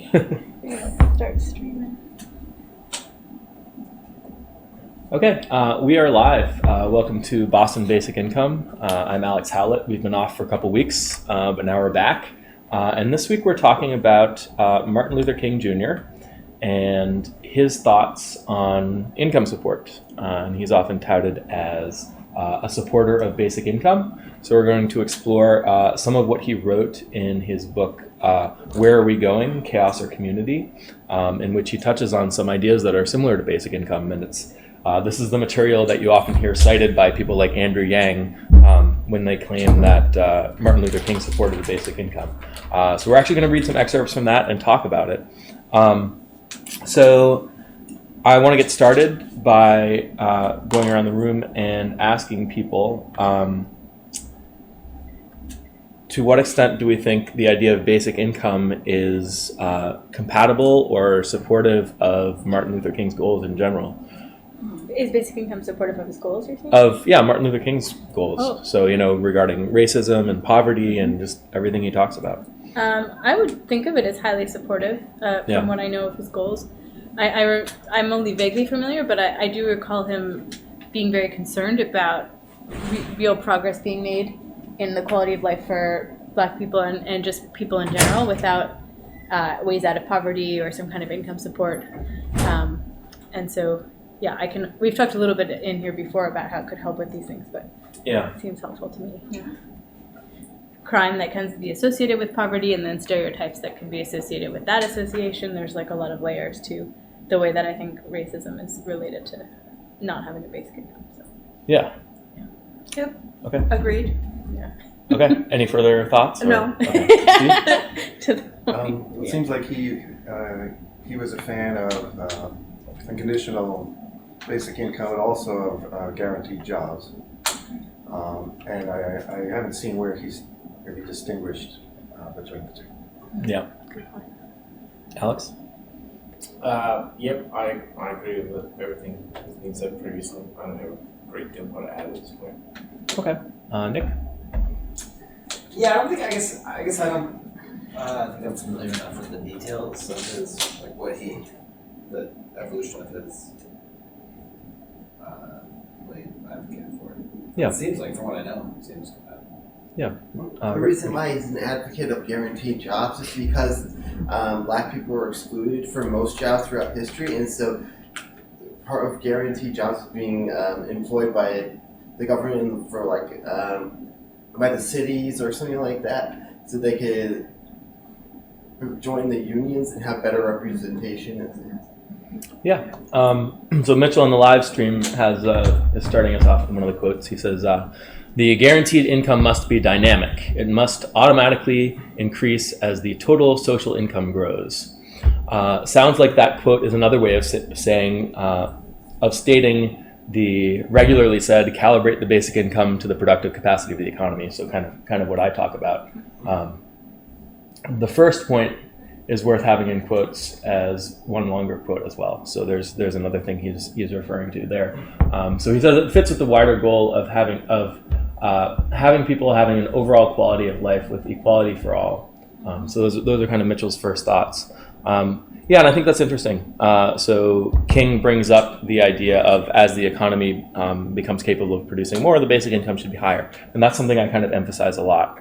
Start streaming. Okay, we are live. Welcome to Boston Basic Income. I'm Alex Howlett. We've been off for a couple weeks, but now we're back. And this week we're talking about Martin Luther King Jr. and his thoughts on income support. And he's often touted as a supporter of basic income. So we're going to explore some of what he wrote in his book, Where Are We Going? Chaos or Community, in which he touches on some ideas that are similar to basic income. And this is the material that you often hear cited by people like Andrew Yang when they claim that Martin Luther King supported the basic income. So we're actually going to read some excerpts from that and talk about it. So I want to get started by going around the room and asking people, to what extent do we think the idea of basic income is compatible or supportive of Martin Luther King's goals in general? Is basic income supportive of his goals, you're saying? Martin Luther King's goals. Oh. So, regarding racism and poverty and just everything he talks about. I would think of it as highly supportive from what I know of his goals. I'm only vaguely familiar, but I do recall him being very concerned about real progress being made in the quality of life for Black people and just people in general without ways out of poverty or some kind of income support. And so, we've talked a little bit in here before about how it could help with these things, but it seems helpful to me. Yeah. Crime that can be associated with poverty and then stereotypes that can be associated with that association. There's like a lot of layers to the way that I think racism is related to not having a basic income. So. Yeah. Yep. Okay. Agreed. Yeah. Okay. Any further thoughts? No. Okay. It seems like he was a fan of unconditional basic income and also of guaranteed jobs. And I haven't seen where he's really distinguished between the two. Yeah. Alex? Yep, I agree with everything that's been said previously. I don't have a great deal more to add at this point. Okay. Nick? Yeah, I guess I don't think I'm familiar enough with the details of his, like the evolution of his way of advocating for it. Yeah. It seems like, from what I know, it seems compatible. Yeah. The reason why he's an advocate of guaranteed jobs is because Black people were excluded from most jobs throughout history, and so part of guaranteed jobs is being employed by the government for by the cities or something like that, so they could join the unions and have better representation. Yeah. So Mitchell on the live stream is starting us off with one of the quotes. He says, "The guaranteed income must be dynamic. It must automatically increase as the total social income grows." Sounds like that quote is another way of stating the regularly said calibrate the basic income to the productive capacity of the economy. So kind of what I talk about. The first point is worth having in quotes as one longer quote as well. So there's another thing he's referring to there. So he says it fits with the wider goal of having people having an overall quality of life with equality for all. So those are kind of Mitchell's first thoughts. And I think that's interesting. So King brings up the idea of as the economy becomes capable of producing more, the basic income should be higher, and that's something I kind of emphasize a lot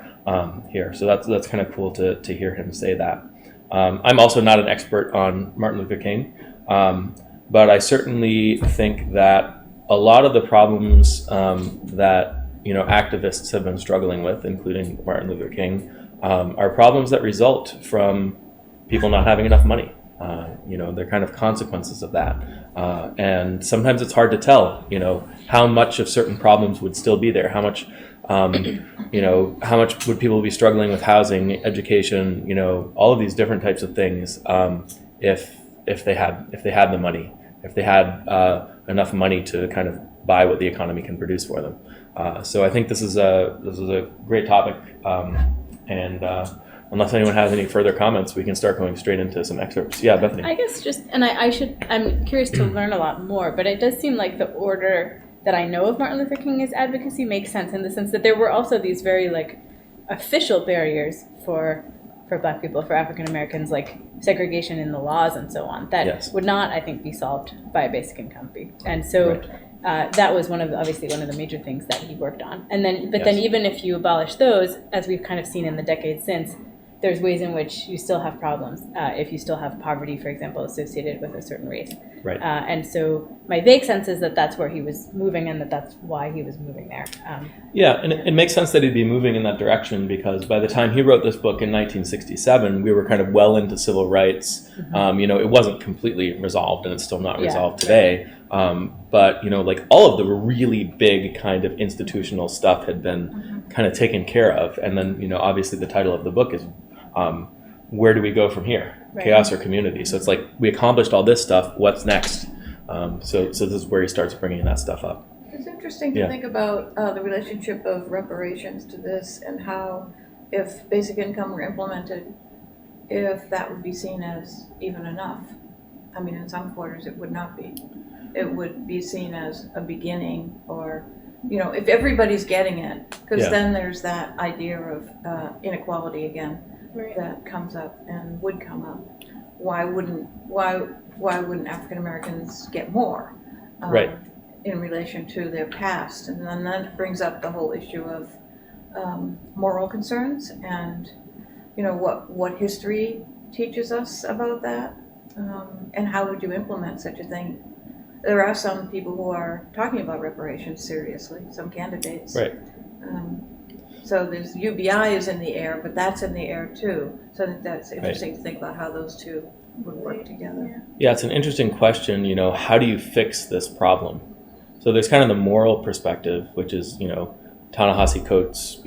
here. So that's kind of cool to hear him say that. I'm also not an expert on Martin Luther King, but I certainly think that a lot of the problems that activists have been struggling with, including Martin Luther King, are problems that result from people not having enough money. They're kind of consequences of that. And sometimes it's hard to tell, how much of certain problems would still be there, how much would people be struggling with housing, education, all of these different types of things, if they had the money, if they had enough money to kind of buy what the economy can produce for them. So I think this is a great topic, and unless anyone has any further comments, we can start going straight into some excerpts. Yeah, Bethany. I guess I'm curious to learn a lot more, but it does seem like the order that I know of Martin Luther King's advocacy makes sense in the sense that there were also these very official barriers for for Black people, for African Americans, like segregation in the laws and so on, that would not, I think, be solved by a basic income fee. And so that was obviously one of the major things that he worked on. And then, but then even if you abolish those, as we've kind of seen in the decades since, there's ways in which you still have problems if you still have poverty, for example, associated with a certain race. Right. And so my vague sense is that that's where he was moving and that's why he was moving there. And it makes sense that he'd be moving in that direction because by the time he wrote this book in 1967, we were kind of well into civil rights. It wasn't completely resolved and it's still not resolved today. But, like all of the really big kind of institutional stuff had been kind of taken care of. And then, obviously the title of the book is where do we go from here? Right. Chaos or community? So it's like we accomplished all this stuff. What's next? So this is where he starts bringing that stuff up. It's interesting to think about the relationship of reparations to this and how, if basic income were implemented, if that would be seen as even enough. I mean, in some quarters it would not be. It would be seen as a beginning, or if everybody's getting it, because then there's that idea of inequality again. Right. That comes up and would come up. Why wouldn't African Americans get more in relation to their past? And then that brings up the whole issue of moral concerns and what history teaches us about that, and how would you implement such a thing? There are some people who are talking about reparations seriously, some candidates. Right. So there's UBI is in the air, but that's in the air too. So I think that's interesting to think about how those two would work together. Yeah, it's an interesting question. How do you fix this problem? So there's kind of the moral perspective, which is, Ta-Nehisi Coates,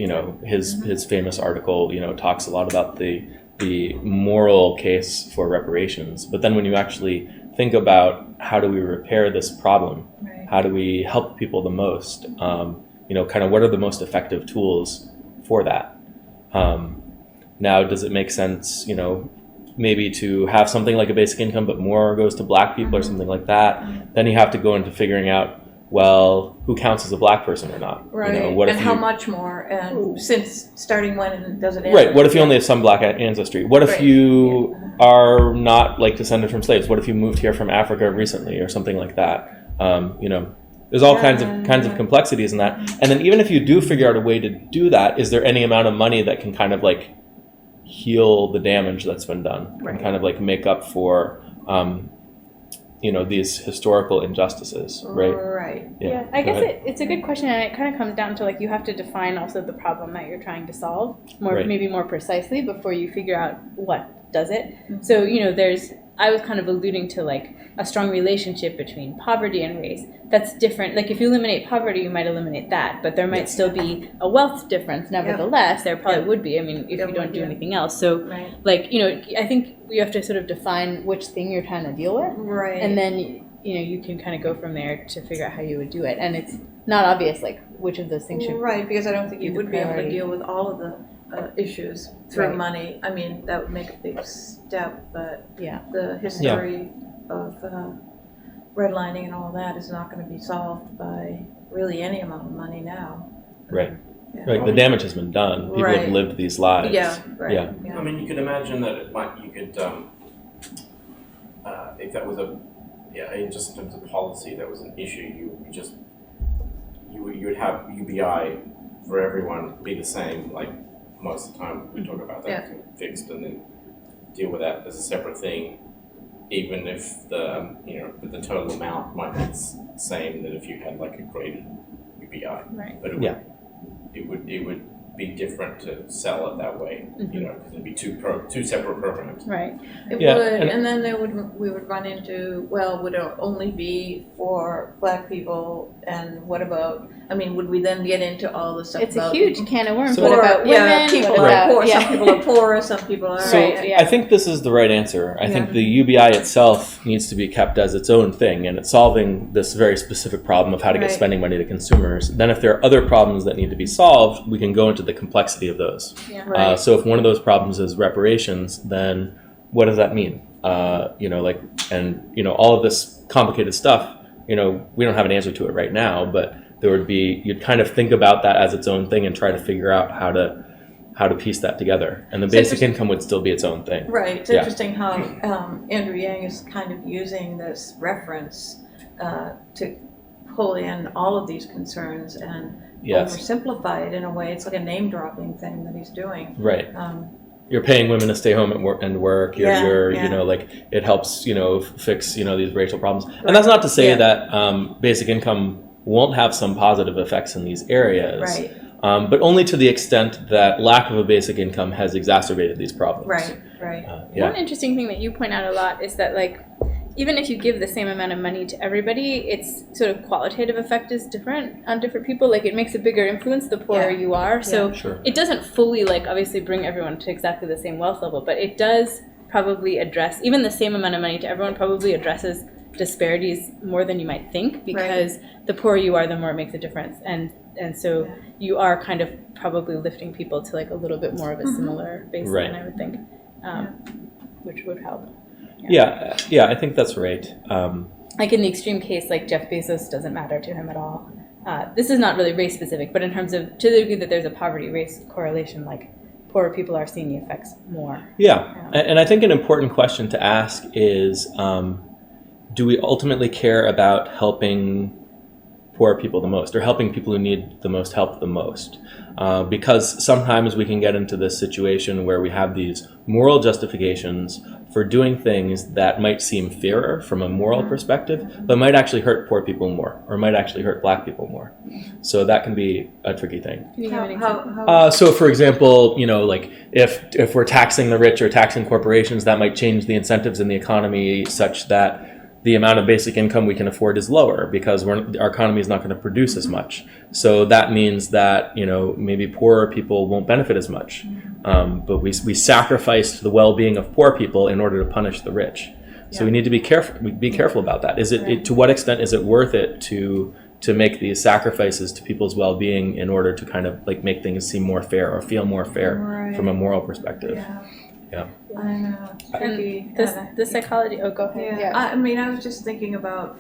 his famous article, talks a lot about the moral case for reparations. But then when you actually think about how do we repair this problem, how do we help people the most, kind of what are the most effective tools for that? Now, does it make sense, maybe to have something like a basic income, but more goes to Black people or something like that? Then you have to go into figuring out, well, who counts as a Black person or not? Right. What and if how much more? And since starting when does it end? Right. What if you only have some Black ancestry? What if you are not descended from slaves? What if you moved here from Africa recently or something like that? There's all kinds of complexities in that. And then even if you do figure out a way to do that, is there any amount of money that can kind of heal the damage that's been done and kind of make up for these historical injustices, right? Right. Yeah. I guess it's a good question, and it kind of comes down to you have to define also the problem that you're trying to solve maybe more precisely before you figure out what does it. So I was kind of alluding to a strong relationship between poverty and race. That's different. If you eliminate poverty, you might eliminate that, but there might still be a wealth difference. Nevertheless, there probably would be. I mean, if you don't do anything else. So, I think you have to sort of define which thing you're trying to deal with, right? And then you can kind of go from there to figure out how you would do it. And it's not obvious which of those things should because I don't think you would be able to deal with all of the issues through money. I mean, that would make a big step, but the history of redlining and all that is not going to be solved by really any amount of money now. Right. Right. The damage has been done. People have lived these lives. Yeah. Right. Yeah. I mean, you could imagine that you could, if that was just in terms of policy, that was an issue. You would have UBI for everyone be the same. Most of the time, we talk about that fixed, and then deal with that as a separate thing. Even if the total amount might be the same that if you had a graded UBI, but it would be different to sell it that way, because it'd be two separate programs. Right. It would, and then we would run into, would it only be for Black people, and what about? I mean, would we then get into all the stuff? It's about a huge can of worms. So, what about women? People what are about, poor. Some people are poorer. Some people are. So I think this is the right answer. I think the UBI itself needs to be kept as its own thing, and it's solving this very specific problem of how to get spending money to consumers. Then if there are other problems that need to be solved, we can go into the complexity of those. Yeah. So if one of those problems is reparations, then what does that mean? All of this complicated stuff, we don't have an answer to it right now, but you'd kind of think about that as its own thing and try to figure out how to how to piece that together, and the It's basic interesting- income would still be its own thing. Right, it's Yeah. interesting how Andrew Yang is kind of using this reference to pull in all of these concerns and Yes. oversimplify it in a way. It's like a name-dropping thing that he's doing. Right. You're paying women to stay home and work. You're Yeah. you know, like it helps, you know, fix, you know, these racial problems. And that's not to say Yeah. that basic income won't have some positive effects in these areas. Right, But only to the extent that lack of a basic income has exacerbated these problems. right. One interesting thing that you point out a lot is that, like, even if you give the same amount of money to everybody, its sort of qualitative effect is different on different people. Like, it makes a bigger influence the poorer Yeah. you are. So Sure. it doesn't fully, like, obviously bring everyone to exactly the same wealth level, but it does probably address, even the same amount of money to everyone probably addresses disparities more than you might think, because the poorer you are, the more it makes a difference. And so you are kind of probably lifting people to, like, a little bit more of a similar baseline, Right. I would think, which would help. Yeah, I think that's right. Like in the extreme case, like Jeff Bezos doesn't matter to him at all. This is not really race specific, but in terms of, to the degree that there's a poverty race correlation, like poorer people are seeing the effects more. Yeah, and I think an important question to ask is, do we ultimately care about helping poor people the most, or helping people who need the most help the most? Because sometimes we can get into this situation where we have these moral justifications for doing things that might seem fairer from a moral perspective, but might actually hurt poor people more, or might actually hurt black people more. So that can be a tricky thing. Can you give an example? So, for example, you know, like if we're taxing the rich or taxing corporations, that might change the incentives in the economy such that the amount of basic income we can afford is lower, because our economy is not going to produce as much. So that means that, you know, maybe poorer people won't benefit as much. But we sacrificed the well-being of poor people in order to punish the rich. So we need to be careful about that. Is it to what extent is it worth it to make these sacrifices to people's well-being in order to kind of like make things seem more fair or feel more fair from a moral perspective? Yeah. I know. It's tricky. And the psychology. Oh, go ahead. Yeah. I mean, I was just thinking about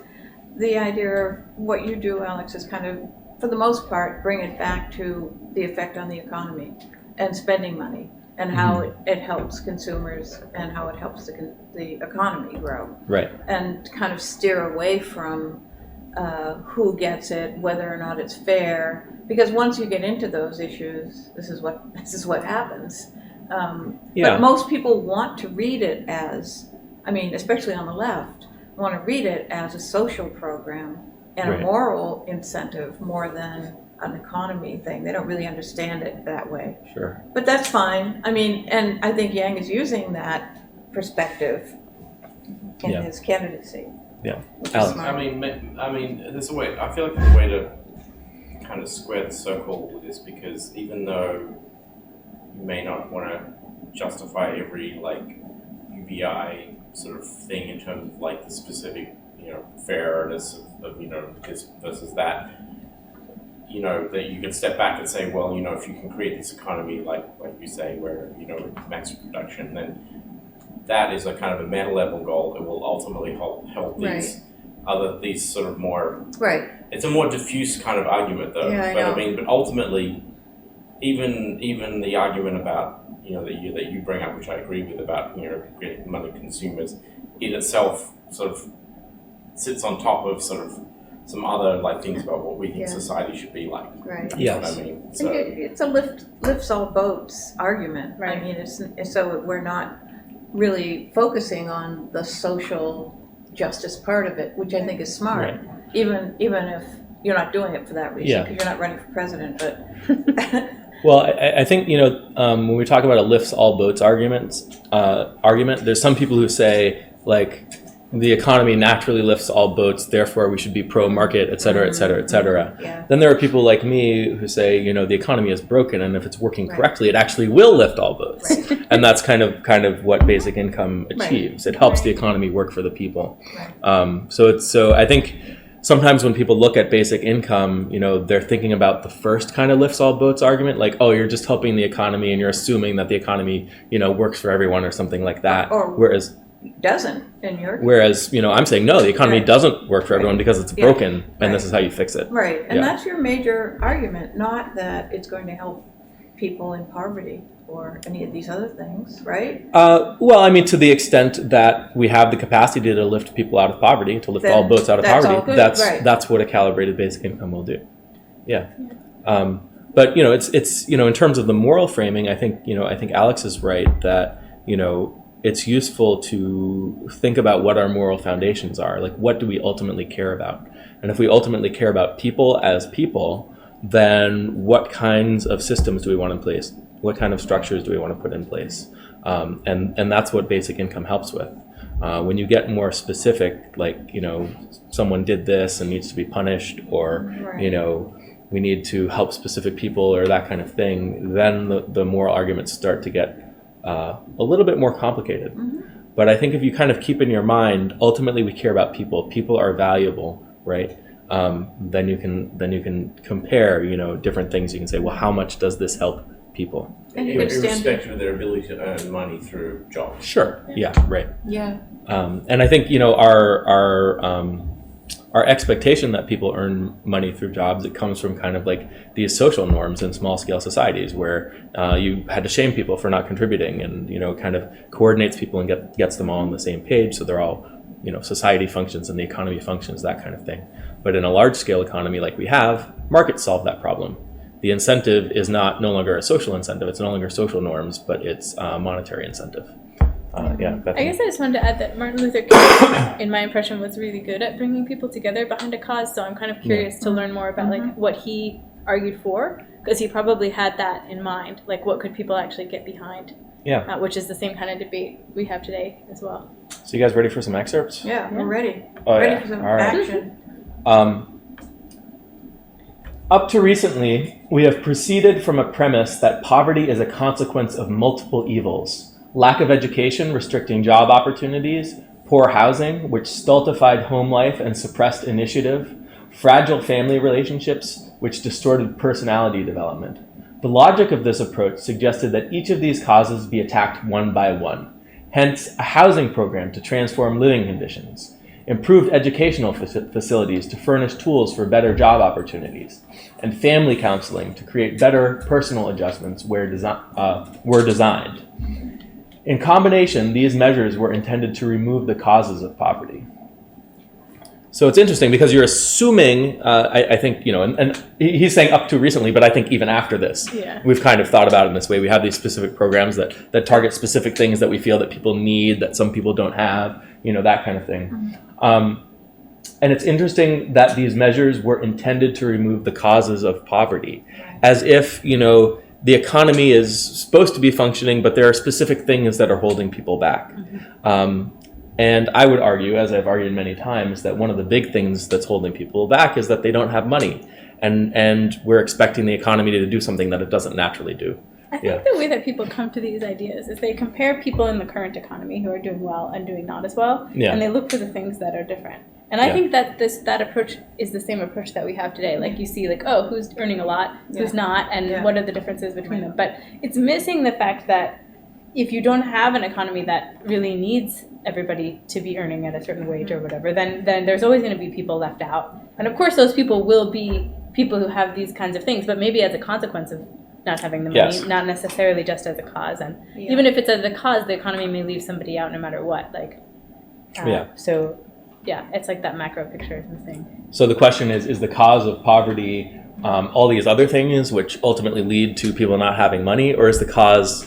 the idea of what you do, Alex, is kind of, for the most part, bring it back to the effect on the economy and spending money, and how it helps consumers and how it helps the economy grow. Right. And kind of steer away from who gets it, whether or not it's fair, because once you get into those issues, this is what happens. But most people want to read it as, I mean, especially on the left, want to read it as a social program and a moral incentive more than an economy thing. They don't really understand it that way. Sure. But that's fine. I mean, and I think Yang is using that perspective in his candidacy. Yeah. Which is Alex. smart. I mean, there's a way. I feel like there's a way to kind of square the circle with this, because even though you may not want to justify every like UBI sort of thing in terms of like the specific, you know, fairness of you know, this versus that, you know, that you can step back and say, well, you know, if you can create this economy like you say, where, you know, max production, then that is a kind of a meta level goal. It will ultimately help these sort of more. Right. It's a more diffuse kind of argument, though. Yeah, I but know. I mean, but ultimately, even the argument about, you know, that you bring up, which I agree with, about, you know, creating money consumers, in itself sort of sits on top of sort of some other like things about what we think society should be like. Right. You know what I mean? So It's a lifts all boats argument. Right. I mean, it's so we're not really focusing on the social justice part of it, which I think is smart. Right. Even if you're not doing it for that reason, Yeah. because you're not running for president. But Well, I think, you know, when we talk about a lifts all boats argument, there's some people who say, like, the economy naturally lifts all boats, therefore we should be pro-market, et cetera, et cetera, et cetera. Yeah. Then there are people like me who say, you know, the economy is broken, and if it's working correctly, it actually will lift all boats. Right. And that's kind of what basic income achieves. It helps Right. the economy work for the people. Right. So I think sometimes when people look at basic income, you know, they're thinking about the first kind of lifts all boats argument, like, oh, you're just helping the economy and you're assuming that the economy, you know, works for everyone or something like that. Or- doesn't in your Whereas, you know, I'm saying, no, the economy Right. doesn't work for everyone because it's Yeah. broken, and this Right. is how you fix it. right, and Yeah. that's your major argument, not that it's going to help people in poverty or any of these other things, right? Well, I mean, to the extent that we have the capacity to lift people out of poverty, to lift all boats out of That's all poverty, good, right. that's what a calibrated basic income will do. Yeah. But it's in terms of the moral framing, I think Alex is right that it's useful to think about what our moral foundations are. Like, what do we ultimately care about? And if we ultimately care about people as people, then what kinds of systems do we want in place? What kind of structures do we want to put in place? And that's what basic income helps with. When you get more specific, like, someone did this and needs to be punished, or, Right. We need to help specific people or that kind of thing, then the moral arguments start to get a little bit more complicated. Mm-hmm. But I think if you kind of keep in your mind, ultimately we care about people. People are valuable, right? Then you can compare, different things. You can say, well, how much does this help people? And you can stand. Irrespective of their ability to earn money through jobs. Sure. Yeah. Right. Yeah. And I think our expectation that people earn money through jobs, it comes from kind of like these social norms in small scale societies where you had to shame people for not contributing, and kind of coordinates people and gets them all on the same page, so they're all society functions and the economy functions, that kind of thing. But in a large scale economy like we have, markets solve that problem. The incentive is no longer a social incentive, it's no longer social norms, but it's a monetary incentive. I guess I just wanted to add that Martin Luther King, in my impression, was really good at bringing people together behind a cause. So I'm kind of curious to learn more about like what he argued for, because he probably had that in mind. Like, what could people actually get behind? Yeah. Which is the same kind of debate we have today as well. So you guys ready for some excerpts? Yeah, we're ready. Oh, Ready yeah. for some All right. action. Up to recently, we have proceeded from a premise that poverty is a consequence of multiple evils. Lack of education restricting job opportunities, poor housing, which stultified home life and suppressed initiative, fragile family relationships, which distorted personality development. The logic of this approach suggested that each of these causes be attacked one by one. Hence, a housing program to transform living conditions, improved educational facilities to furnish tools for better job opportunities, and family counseling to create better personal adjustments were designed. In combination, these measures were intended to remove the causes of poverty. So it's interesting because you're assuming, I think, and he's saying up to recently, but I think even after this, we've kind of thought about it in this way. We have these specific programs that target specific things that we feel that people need, that some people don't have, that kind of thing. And it's interesting that these measures were intended to remove the causes of poverty, as if, the economy is supposed to be functioning, but there are specific things that are holding people back. And I would argue, as I've argued many times, that one of the big things that's holding people back is that they don't have money. And we're expecting the economy to do something that it doesn't naturally do. I think the way that people come to these ideas is they compare people in the current economy who are doing well and doing not as well, and they look for the things that are different. And I think that that approach is the same approach that we have today. Like, you see, like, oh, who's earning a lot, who's not, and what are the differences between them. But it's missing the fact that if you don't have an economy that really needs everybody to be earning at a certain wage or whatever, then there's always going to be people left out. And of course, those people will be people who have these kinds of things, but maybe as a consequence of not having the money, not necessarily just as a cause. And even if it's as a cause, the economy may leave somebody out no matter what. So, it's like that macro picture is missing. So the question is the cause of poverty all these other things which ultimately lead to people not having money, or is the cause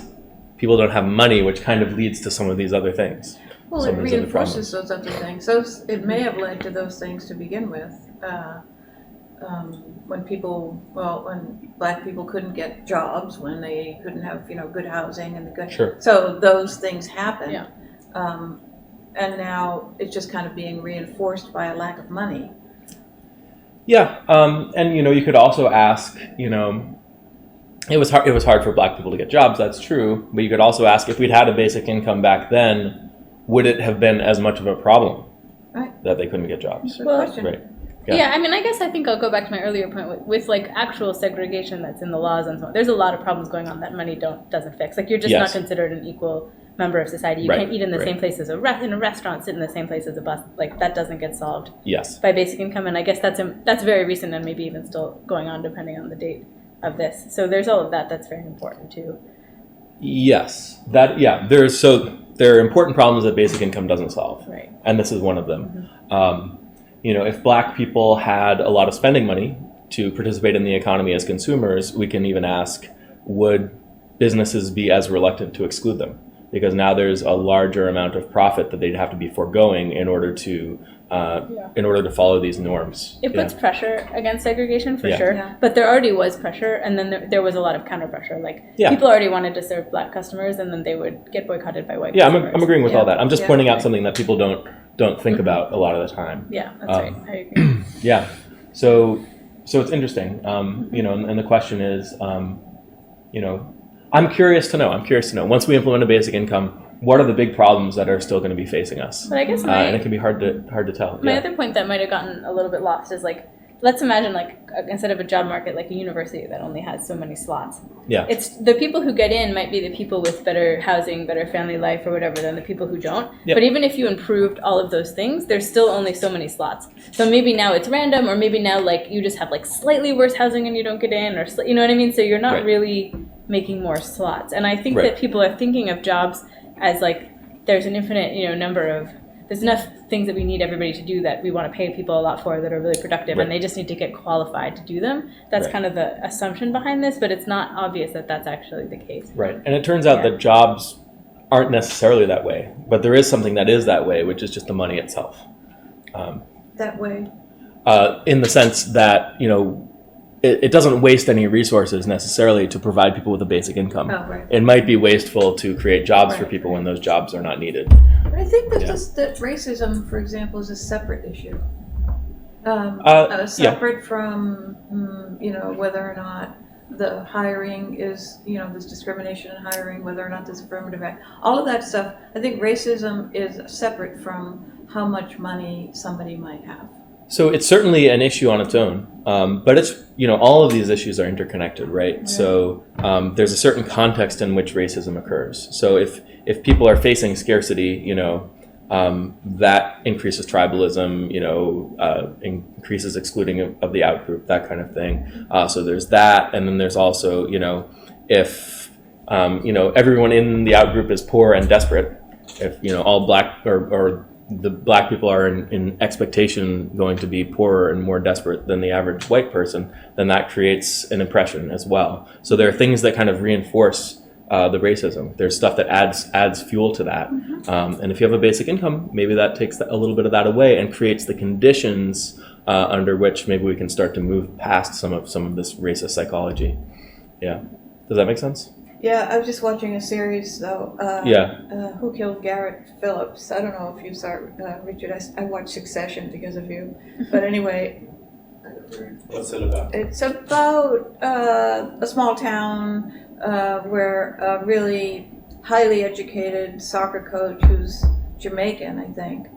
people don't have money, which kind of leads to some of these other things? Well, it reinforces those other things. So it may have led to those things to begin with. When black people couldn't get jobs, when they couldn't have, good housing and so those things happen. Yeah. And now it's just kind of being reinforced by a lack of money. Yeah, and you could also ask, it was hard for black people to get jobs. That's true, but you could also ask, if we'd had a basic income back then, would it have been as much of a problem that they couldn't get jobs? Good question. Right. Yeah, I think I'll go back to my earlier point with like actual segregation that's in the laws and so on. There's a lot of problems going on that money doesn't fix. Like, you're just not considered an equal member of society. You can't eat in the same place as in a restaurant, sit in the same place as a bus. Like, that doesn't get solved by basic income. And I guess that's very recent and maybe even still going on depending on the date. of this. So there's all of that that's very important too. Yes, there are important problems that basic income doesn't solve, Right. and this is one of them. If Black people had a lot of spending money to participate in the economy as consumers, we can even ask, would businesses be as reluctant to exclude them? Because now there's a larger amount of profit that they'd have to be foregoing in order to follow these norms. It puts pressure against segregation for Yeah. sure, Yeah. but there already was pressure, and then there was a lot of counter pressure. Like Yeah. people already wanted to serve Black customers, and then they would get boycotted by white Yeah, customers. I'm agreeing with Yeah. all that. I'm just Yeah. pointing out something that people don't think about a lot of the time. Yeah, that's right. Um, I agree. Yeah, so it's interesting, and the question is, I'm curious to know. Once we implement a basic income, what are the big problems that are still going to be facing us? But I guess And it can be hard to tell. my Yeah. other point that might have gotten a little bit lost is like, let's imagine like instead of a job market, like a university that only has so many slots. Yeah. It's the people who get in might be the people with better housing, better family life or whatever than the people who don't. Yep. But even if you improved all of those things, there's still only so many slots. So maybe now it's random, or maybe now like you just have like slightly worse housing and you don't get in, or you know what I mean? So you're not Right. really making more slots. And I think Right. that people are thinking of jobs as like there's an infinite, number of there's enough things that we need everybody to do that we want to pay people a lot for that are really productive, Right. and they just need to get qualified to do them. That's Right. kind of the assumption behind this, but it's not obvious that that's actually the case. Right. And it turns out Yeah. that jobs aren't necessarily that way, but there is something that is that way, which is just the money itself. That way. In the sense that, it doesn't waste any resources necessarily to provide people with a basic income. Oh, right. It might be wasteful to create jobs for Right, people when those jobs are not needed. But I think that Yeah. that racism, for example, is a separate issue. Yeah. Separate from, whether or not the hiring is, there's discrimination in hiring, whether or not there's affirmative act, all of that stuff. I think racism is separate from how much money somebody might have. So it's certainly an issue on its own, but it's, all of these issues are interconnected, right? Yeah. So there's a certain context in which racism occurs. So if people are facing scarcity, that increases tribalism, increases excluding of the outgroup, that kind of thing. So there's that, and then there's also, if everyone in the outgroup is poor and desperate, if all Black or the Black people are in expectation going to be poorer and more desperate than the average white person, then that creates an impression as well. So there are things that kind of reinforce the racism. There's stuff that adds fuel to that. And if you have a basic income, maybe that takes a little bit of that away and creates the conditions under which maybe we can start to move past some of this racist psychology. Yeah. Does that make sense? Yeah, I was just watching a series though. Who Killed Garrett Phillips? I don't know if you saw it, Richard. I watched Succession because of you. But anyway, What's it about? it's about a small town where a really highly educated soccer coach who's Jamaican, I think,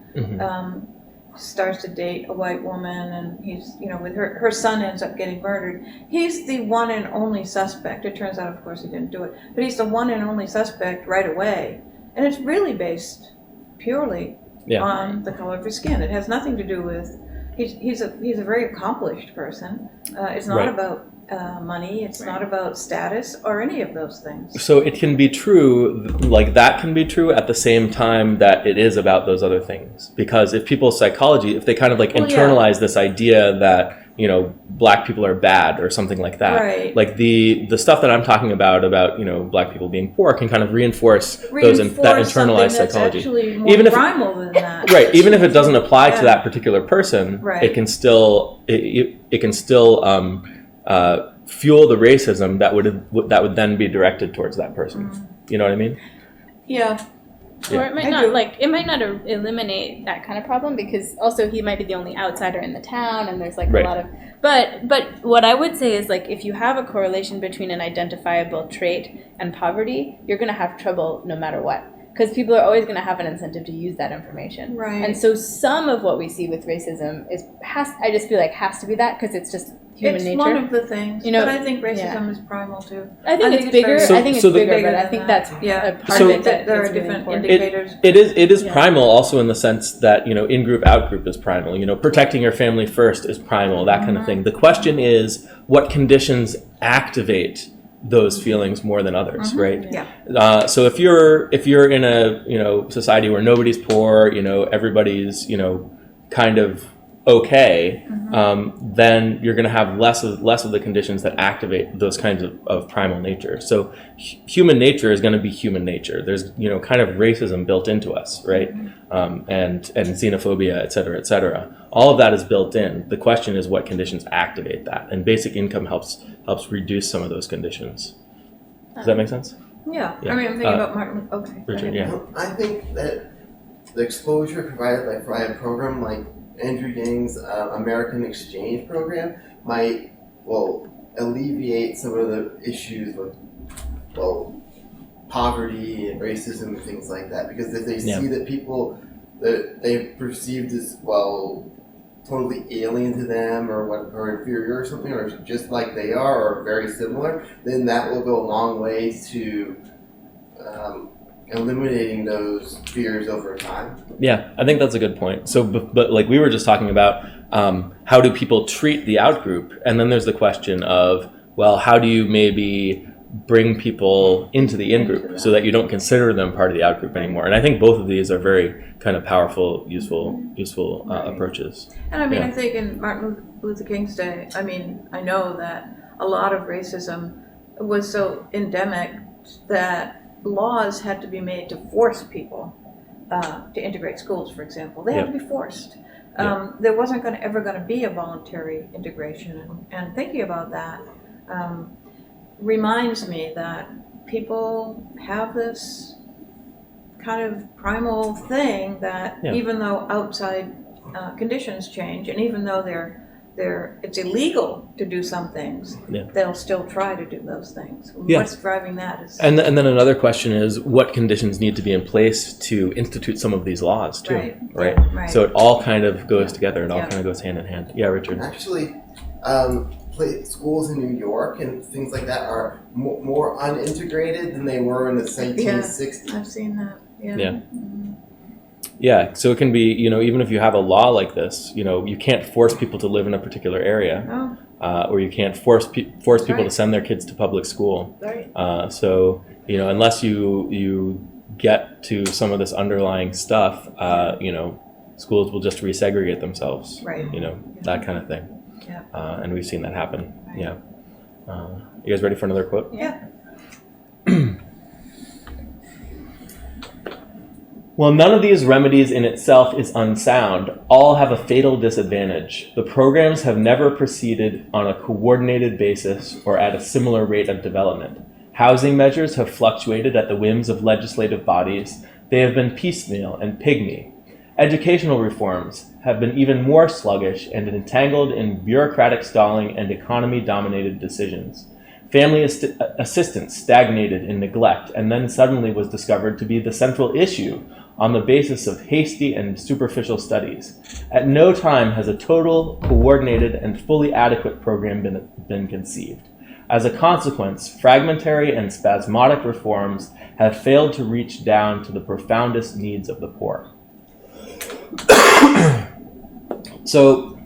starts to date a white woman, and he's, with her son ends up getting murdered. He's the one and only suspect. It turns out, of course, he didn't do it, but he's the one and only suspect right away. And it's really based purely on the color of his skin. It has nothing to do with, he's a very accomplished person. It's not Right. about money. It's not about status or any of those things. So it can be true, like that can be true at the same time that it is about those other things. Because if people's psychology, if they kind of internalize this idea that, Black people are bad or something like that, Right. like the stuff that I'm talking about, Black people being poor can kind of reinforce that internalized psychology. Actually more Even if- primal than that. Right, even if it doesn't apply to Yeah. that particular person, Right. it can still fuel the racism that would then be directed towards that person. You know what I mean? Yeah. Or it might I not do. it might not eliminate that kind of problem, because also he might be the only outsider in the town, and there's like Right. a lot of but what I would say is, like, if you have a correlation between an identifiable trait and poverty, you're going to have trouble no matter what, because people are always going to have an incentive to use that information. Right. And so some of what we see with racism has to be that, because it's just human it's nature. one of the things, You know, but I think racism is primal too. I think it's very- bigger. So- I think it's so the- bigger, but I than think that. that's Yeah. a part So- of it. That There are is really different important. indicators. It is Yeah. primal also in the sense that, in-group, out-group is primal. Protecting your family first is primal, that kind of thing. The question is, what conditions activate those feelings more than others, right? Yeah. So if you're in a society where nobody's poor, everybody's kind of okay, then you're going to have less of the conditions that activate those kinds of primal nature. So human nature is going to be human nature. There's kind of racism built into us, right? And xenophobia, et cetera. All of that is built in. The question is what conditions activate that, and basic income helps reduce some of those conditions. Does that make sense? Yeah. Yeah. I mean, I'm thinking about Martin. Okay. Richard, go ahead. yeah. I think that the exposure provided by a program like Andrew Yang's American Exchange program might, alleviate some of the issues with, poverty and racism and things like that. Because if they see that people that they perceived as, totally alien to them or inferior or something, or just like they are or very similar, then that will go a long way to eliminating those fears over time. Yeah, I think that's a good point. So, but like we were just talking about, how do people treat the out group? And then there's the question of, how do you maybe bring people into the in group so that you don't consider them part of the out group anymore? And I think both of these are very kind of powerful, useful approaches. And I mean, Yeah. I think in Martin Luther King's day, I know that a lot of racism was so endemic that laws had to be made to force people to integrate schools, for example. They had to be forced. There wasn't ever going to be a voluntary integration. And thinking about that reminds me that people have this kind of primal thing that even though outside conditions change, and even though it's illegal to do some things, they'll still try to do those things. What's driving that is... And then another question is, what conditions need to be in place to institute some of these laws too, right? So it all kind of goes together. It all kind of goes hand in hand. Yeah, Richard. Actually, schools in New York and things like that are more unintegrated than they were in the 1960s. I've seen that. Yeah. Yeah, so it can be, even if you have a law like this, you can't force people to live in a particular area, or you can't force people to send their kids to public school. Right. So, unless you get to some of this underlying stuff, schools will just resegregate themselves. Right. That kind of thing. Yeah. And we've seen that happen. Right. Yeah. You guys ready for another quote? Yeah. While none of these remedies in itself is unsound, all have a fatal disadvantage. The programs have never proceeded on a coordinated basis or at a similar rate of development. Housing measures have fluctuated at the whims of legislative bodies. They have been piecemeal and pygmy. Educational reforms have been even more sluggish and entangled in bureaucratic stalling and economy-dominated decisions. Family assistance stagnated in neglect and then suddenly was discovered to be the central issue on the basis of hasty and superficial studies. At no time has a total, coordinated, and fully adequate program been conceived. As a consequence, fragmentary and spasmodic reforms have failed to reach down to the profoundest needs of the poor. So,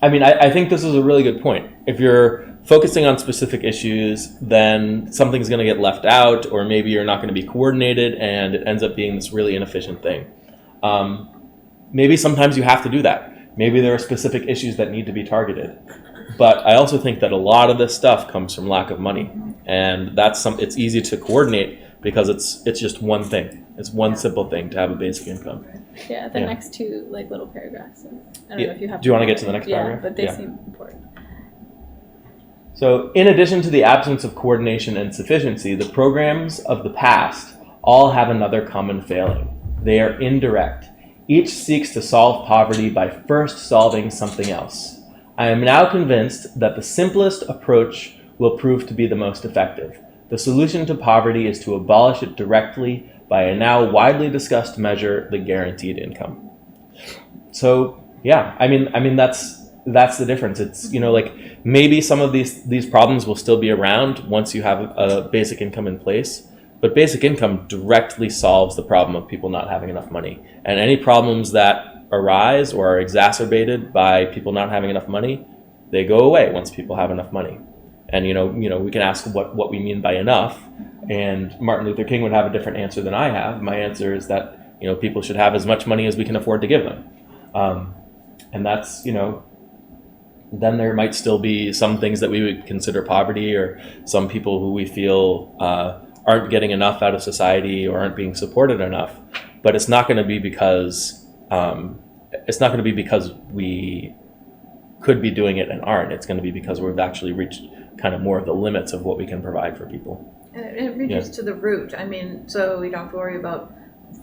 I think this is a really good point. If you're focusing on specific issues, then something's going to get left out, or maybe you're not going to be coordinated, and it ends up being this really inefficient thing. Maybe sometimes you have to do that. Maybe there are specific issues that need to be targeted. But I also think that a lot of this stuff comes from lack of money, and it's easy to coordinate because it's just one thing. It's one simple thing to have a basic income. Yeah, the next two little paragraphs. I don't know if you have. Do you want to get to the next paragraph? Yeah, but they seem important. So, in addition to the absence of coordination and sufficiency, the programs of the past all have another common failing. They are indirect. Each seeks to solve poverty by first solving something else. I am now convinced that the simplest approach will prove to be the most effective. The solution to poverty is to abolish it directly by a now widely discussed measure, the guaranteed income. So, yeah, that's that's the difference. It's, like maybe some of these problems will still be around once you have a basic income in place, but basic income directly solves the problem of people not having enough money. And any problems that arise or are exacerbated by people not having enough money, they go away once people have enough money. And we can ask what we mean by enough, and Martin Luther King would have a different answer than I have. My answer is that people should have as much money as we can afford to give them, and that's then there might still be some things that we would consider poverty, or some people who we feel aren't getting enough out of society or aren't being supported enough. But it's not going to be because we could be doing it and aren't. It's going to be because we've actually reached kind of more of the limits of what we can provide for people. And it reaches to the root. I mean, so we don't have to worry about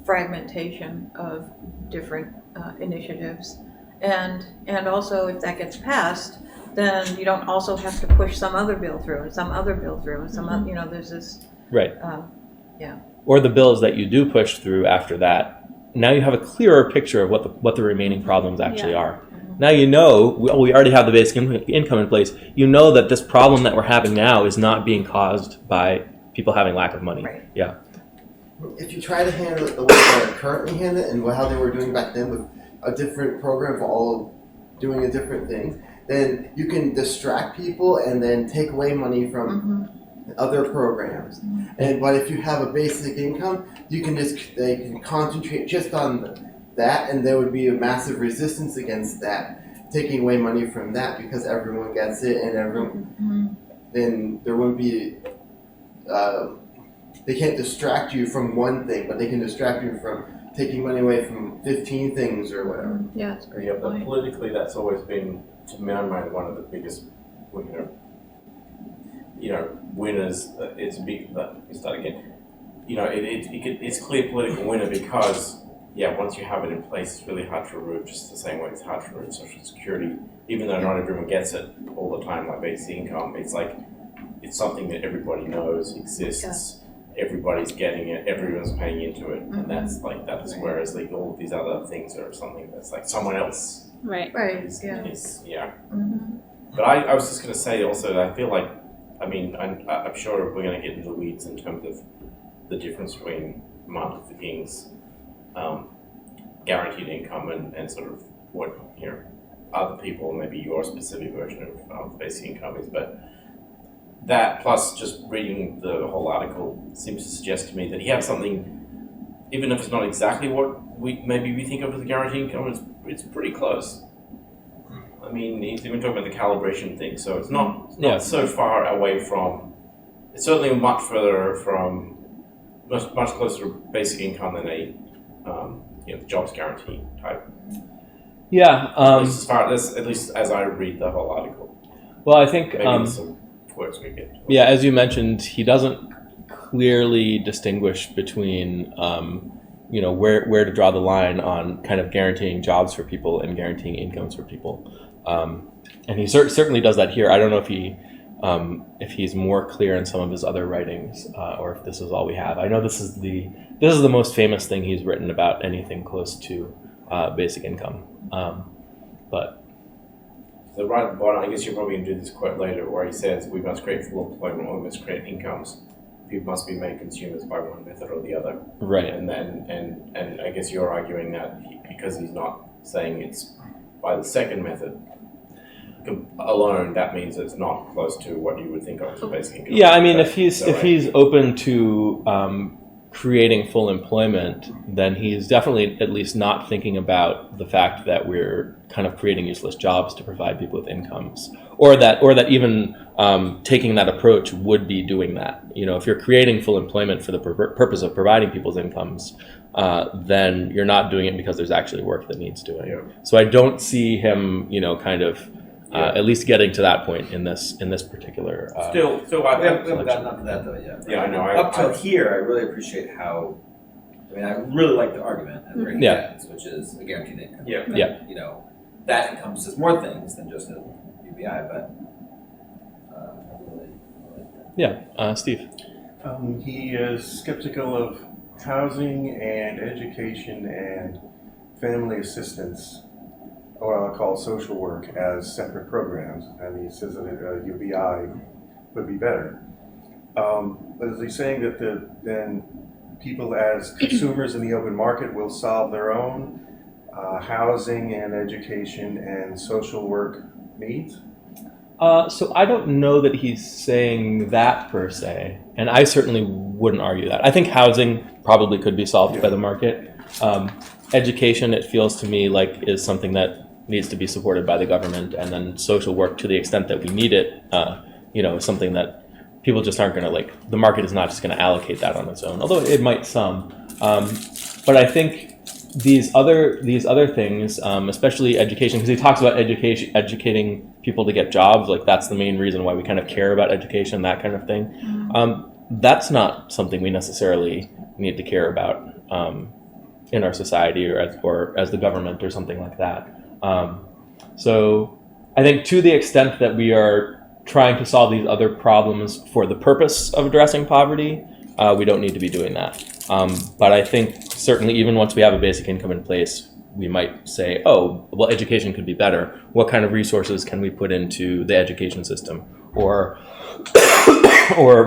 fragmentation of different initiatives. And also, if that gets passed, then you don't also have to push some other bill through and some other bill through and some other, there's this. Right. Yeah. Or the bills that you do push through after that, now you have a clearer picture of what the remaining problems actually are. Now we already have the basic income in place. You know that this problem that we're having now is not being caused by people having lack of money. Right. Yeah. If you try to handle it the way they're currently handle it and how they were doing back then with a different program for all doing a different thing, then you can distract people and then take away money from other programs. But if you have a basic income, they can concentrate just on that, and there would be a massive resistance against that, taking away money from that, because everyone gets it, and everyone, then there wouldn't be, they can't distract you from one thing, but they can distract you from taking money away from 15 things or whatever. Yeah, it's a great But point. politically, that's always been, to my mind, one of the biggest, winners. It's a big. Let me start again. It's clear political winner because, once you have it in place, it's really hard to remove. Just the same way it's hard to remove Social Security, even though not everyone gets it all the time. Like basic income, it's like it's something that everybody knows exists. Everybody's getting it, everyone's paying into it, and that's whereas like all of these other things are something that's like someone else. Right. But I was just going to say also that I feel like, I'm sure we're going to get into the weeds in terms of the difference between Martin Luther King's guaranteed income and sort of what other people, maybe your specific version of basic income is, but that plus just reading the whole article seems to suggest to me that he has something, even if it's not exactly what we think of as a guaranteed income, it's pretty close. I mean, he's even talking about the calibration thing, so it's not so far away from. It's certainly much further from, much closer to basic income than the jobs guarantee type. Yeah. At least as I read the whole article. Well, I think. Maybe some words we get. Yeah, as you mentioned, he doesn't clearly distinguish between, where to draw the line on kind of guaranteeing jobs for people and guaranteeing incomes for people. And he certainly does that here. I don't know if he's more clear in some of his other writings, or if this is all we have. I know this is the most famous thing he's written about anything close to basic income. But. So right at the bottom, I guess you're probably going to do this quote later, where he says, "We must create full employment, or we must create incomes. People must be made consumers by one method or the other." Right. And I guess you're arguing that because he's not saying it's by the second method alone, that means it's not close to what you would think of as basic income. Yeah, I mean, if he's open to creating full employment, then he's definitely at least not thinking about the fact that we're kind of creating useless jobs to provide people with incomes, or that even taking that approach would be doing that. If you're creating full employment for the purpose of providing people's incomes, then you're not doing it because there's actually work that needs doing. Yeah. So I don't see him, kind of at least getting to that point in this particular. Still, We haven't gotten up to that though yet. Yeah, I know. Up till here, I really appreciate how. I really like the argument and where he ends, which is a guaranteed income. Yeah. And, Yeah. That encompasses more things than just a UBI, but I really like that. Yeah, Steve. He is skeptical of housing and education and family assistance what I'll call social work as separate programs, and he says that UBI would be better. But is he saying that then people as consumers in the open market will solve their own housing and education and social work needs? So I don't know that he's saying that per se, and I certainly wouldn't argue that. I think housing probably could be solved by the market. Education, it feels to me like, is something that needs to be supported by the government, and then social work, to the extent that we need it, is something that people just aren't going to the market is not just going to allocate that on its own, although it might some. But I think these other things, especially education, because he talks about educating people to get jobs, that's the main reason why we kind of care about education, that kind of thing. That's not something we necessarily need to care about in our society or as the government or something like that. So I think to the extent that we are trying to solve these other problems for the purpose of addressing poverty, we don't need to be doing that. But I think certainly even once we have a basic income in place, we might say, oh, well, education could be better. What kind of resources can we put into the education system? Or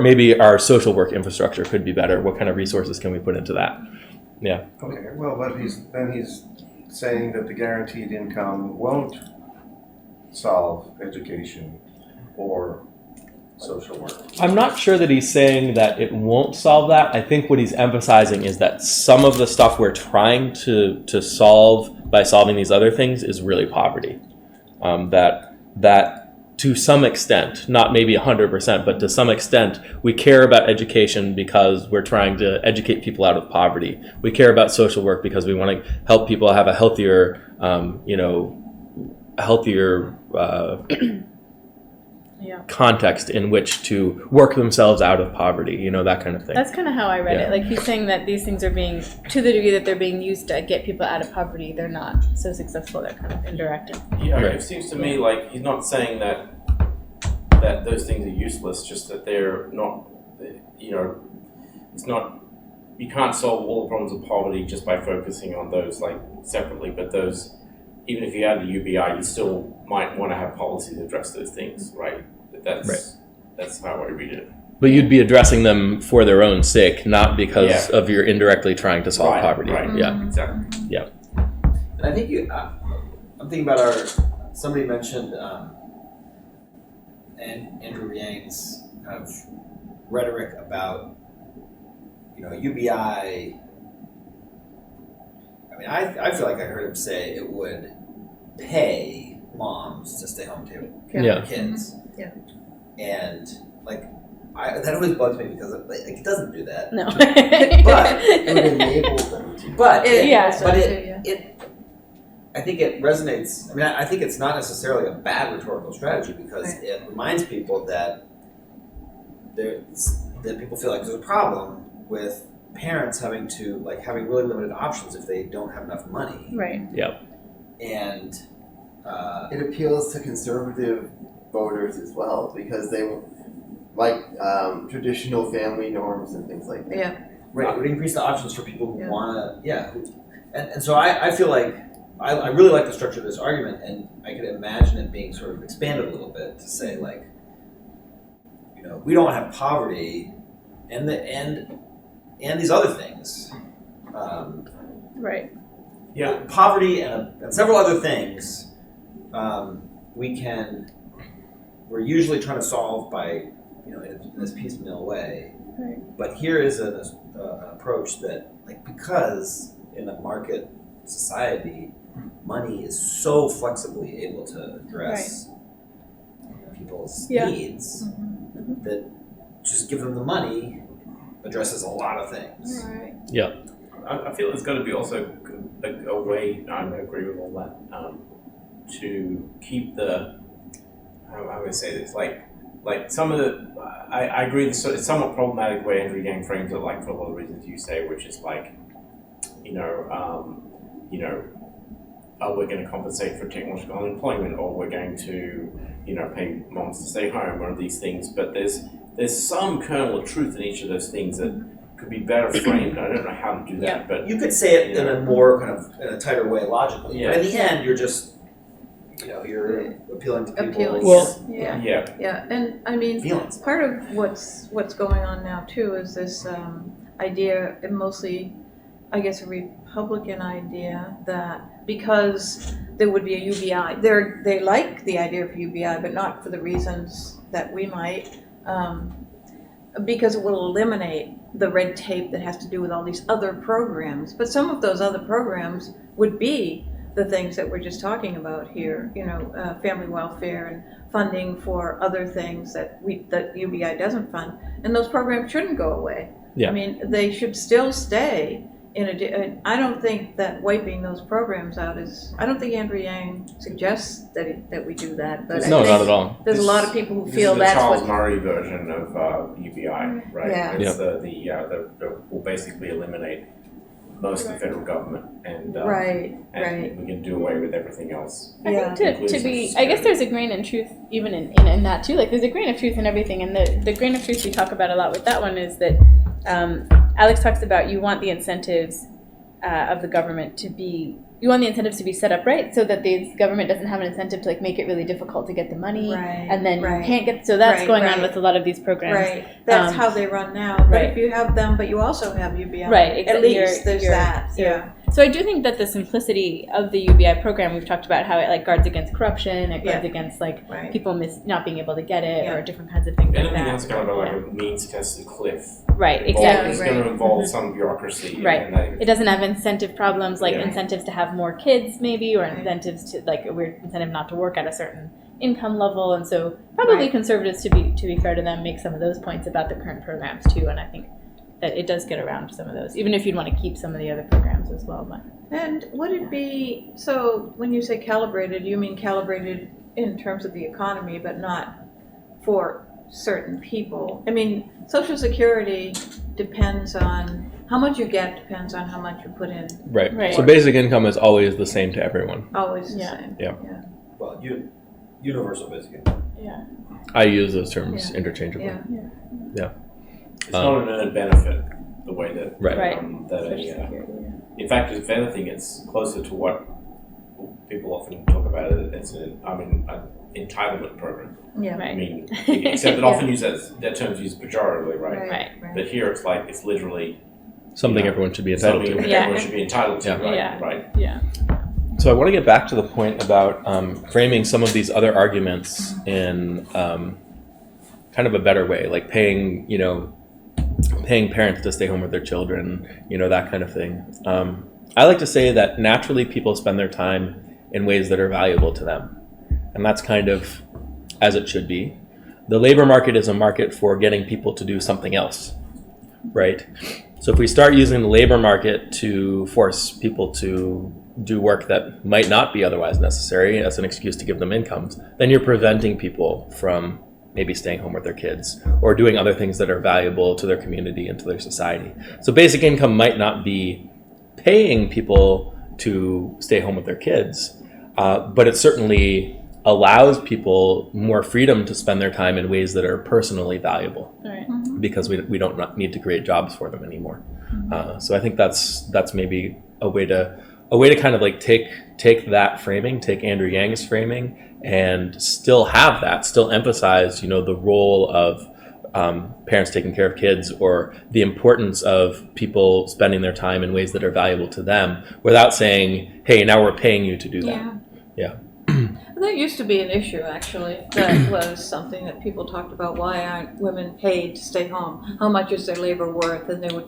maybe our social work infrastructure could be better. What kind of resources can we put into that? Yeah. Okay, well, but he's saying that the guaranteed income won't solve education or social work. I'm not sure that he's saying that it won't solve that. I think what he's emphasizing is that some of the stuff we're trying to solve by solving these other things is really poverty. That to some extent, not maybe 100%, but to some extent, we care about education because we're trying to educate people out of poverty. We care about social work because we want to help people have a healthier, context in which to work themselves out of poverty, that kind of thing. That's kind of how I read it. He's saying that these things are being, to the degree that they're being used to get people out of poverty, they're not so successful, they're kind of indirect. Yeah, it seems to me like he's not saying that those things are useless, just that they're not, it's not, you can't solve all the problems of poverty just by focusing on those separately, but those, even if you had the UBI, you still might want to have policies to address those things, right? That's how I read it. But you'd be addressing them for their own sake, not because of you're indirectly trying to solve poverty. Right. Yeah. Exactly. Yeah. And I think I'm thinking about somebody mentioned Andrew Yang's kind of rhetoric about, UBI. I mean, I feel like I heard him say it would pay moms to stay home to their kids. Yeah. And that always bugs me because it doesn't do that. No. But It would enable them to. I think it resonates. I mean, I think it's not necessarily a bad rhetorical strategy because it reminds people that people feel like there's a problem with parents having really limited options if they don't have enough money. Right. Yep. And It appeals to conservative voters as well because they like traditional family norms and things like that. Yeah. Right, it would increase the options for people who want to, and so I feel like I really like the structure of this argument, and I could imagine it being sort of expanded a little bit to say we don't have poverty, and these other things, Right. Yeah, poverty and several other things, we're usually trying to solve by in this piecemeal way. Right. But here is an approach that, because in a market society, money is so flexibly able to address people's needs that just give them the money addresses a lot of things. Right. Yeah. I feel there's got to be also a way, I agree with all that, to keep the, how would I say this, some of the, I agree, it's somewhat problematic the way Andrew Yang frames it, for a lot of reasons you say, which is we're going to compensate for technological unemployment, or we're going to, pay moms to stay home, one of these things. But there's some kernel of truth in each of those things that could be better framed. I don't know how to do that, but you could say it in a more kind of in a tighter way logically. Yeah. But in the end, you're just you're appealing to people's Appealing. Well- Yeah. Yeah, Yeah, and I mean, feelings. part of what's going on now too is this idea, and mostly, I guess, a Republican idea that because there would be a UBI, they like the idea of UBI, but not for the reasons that we might, because it will eliminate the red tape that has to do with all these other programs. But some of those other programs would be the things that we're just talking about here, family welfare and funding for other things that UBI doesn't fund, and those programs shouldn't go away. Yeah. I mean, they should still stay. I don't think that wiping those programs out is. I don't think Andrew Yang suggests that we do that, but I No, think not at all. there's a lot of people who this feel is the that's Charles what. Murray version of UBI, right? Yeah. It's the will basically eliminate most of the federal government, and Right. we can do away with everything else. I Yeah. think to be, I guess there's a grain of truth even in that too. Like there's a grain of truth in everything, and the grain of truth we talk about a lot with that one is that Alex talks about you want the incentives of the government to be. You want the incentives to be set up right so that the government doesn't have an incentive to make it really difficult to get the money, Right, and then right. you can't get. So that's Right, going on right. with a lot of these programs. Right, that's how they run now. But right. if you have them, but you also have UBI, Right, at exactly. least there's that. Yeah. So I do think that the simplicity of the UBI program, we've talked about how it guards against corruption, it guards against Right. people not being able to get it Yeah. or different kinds of things like Anything that. that's kind of like a means tested cliff. Right, It's exactly. going Right. to involve Mhm. some bureaucracy. Right. And It doesn't have incentive problems like Yeah. incentives to have more kids maybe, or Right. incentives to a weird incentive not to work at a certain income level, and so probably Right. conservatives, to be fair to them, make some of those points about the current programs too, and I think that it does get around some of those, even if you'd want to keep some of the other programs as well. But And would it be, so when you say calibrated, you mean calibrated in terms of the economy, but not for certain people? I mean, Social Security depends on, how much you get depends on how much you put in, Right. Right. So basic income is always the same to everyone. always the Yeah. same. Yeah. Well, universal basic income. yeah, I use those terms Yeah. interchangeably. Yeah. it's not an earned benefit the way that Right. that Social a, Security, in fact, if anything, it's closer to what people often talk about it. It's an entitlement program. Yeah. Right. I mean, except that often use that term's used pejoratively, right? Right. But here it's literally Something Yeah. everyone should be entitled something to. Yeah. everyone should be entitled to, Yeah. right? Yeah. Right. yeah. So I want to get back to the point about framing some of these other arguments in kind of a better way, like paying parents to stay home with their children, that kind of thing. I like to say that naturally people spend their time in ways that are valuable to them. And that's kind of as it should be. The labor market is a market for getting people to do something else, right? So if we start using the labor market to force people to do work that might not be otherwise necessary as an excuse to give them incomes, then you're preventing people from maybe staying home with their kids or doing other things that are valuable to their community and to their society. So basic income might not be paying people to stay home with their kids, but it certainly allows people more freedom to spend their time in ways that are personally valuable, All right. because we don't need to create jobs for them anymore. So I think that's maybe a way to kind of like take that framing, take Andrew Yang's framing, and still emphasize the role of parents taking care of kids, or the importance of people spending their time in ways that are valuable to them, without saying, hey, now we're paying you to do that. Yeah. That used to be an issue, actually. That was something that people talked about. Why aren't women paid to stay home? How much is their labor worth? And they would,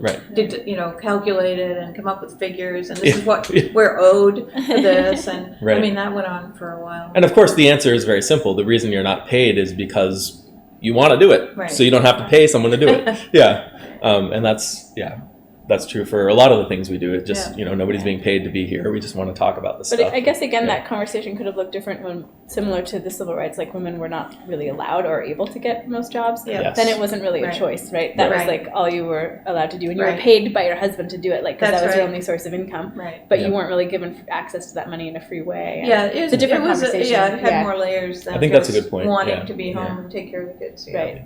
calculate it and come up with figures. And this is what we're owed for this. And Right. I mean, that went on for a while. And of course, the answer is very simple. The reason you're not paid is because you want to do it, Right. so you don't have to pay someone to do it. Yeah, and that's true for a lot of the things we do. It just nobody's being paid to be here. We just want to talk about this But stuff. I guess again, that conversation could have looked different when similar to the civil rights, like women were not really allowed or able to get most jobs. Yeah. Yes. Then it wasn't really a Right. choice, right? That was Right. like all you were allowed to do, and you were Right. paid by your husband to do it, like because That's that was your right. only source of income. Right. But Yeah. you weren't really given access to that money in a free way. And Yeah, it's a different conversation. it had more layers than I think that's a just good point, wanting yeah. to be home and take care of the kids. Yeah.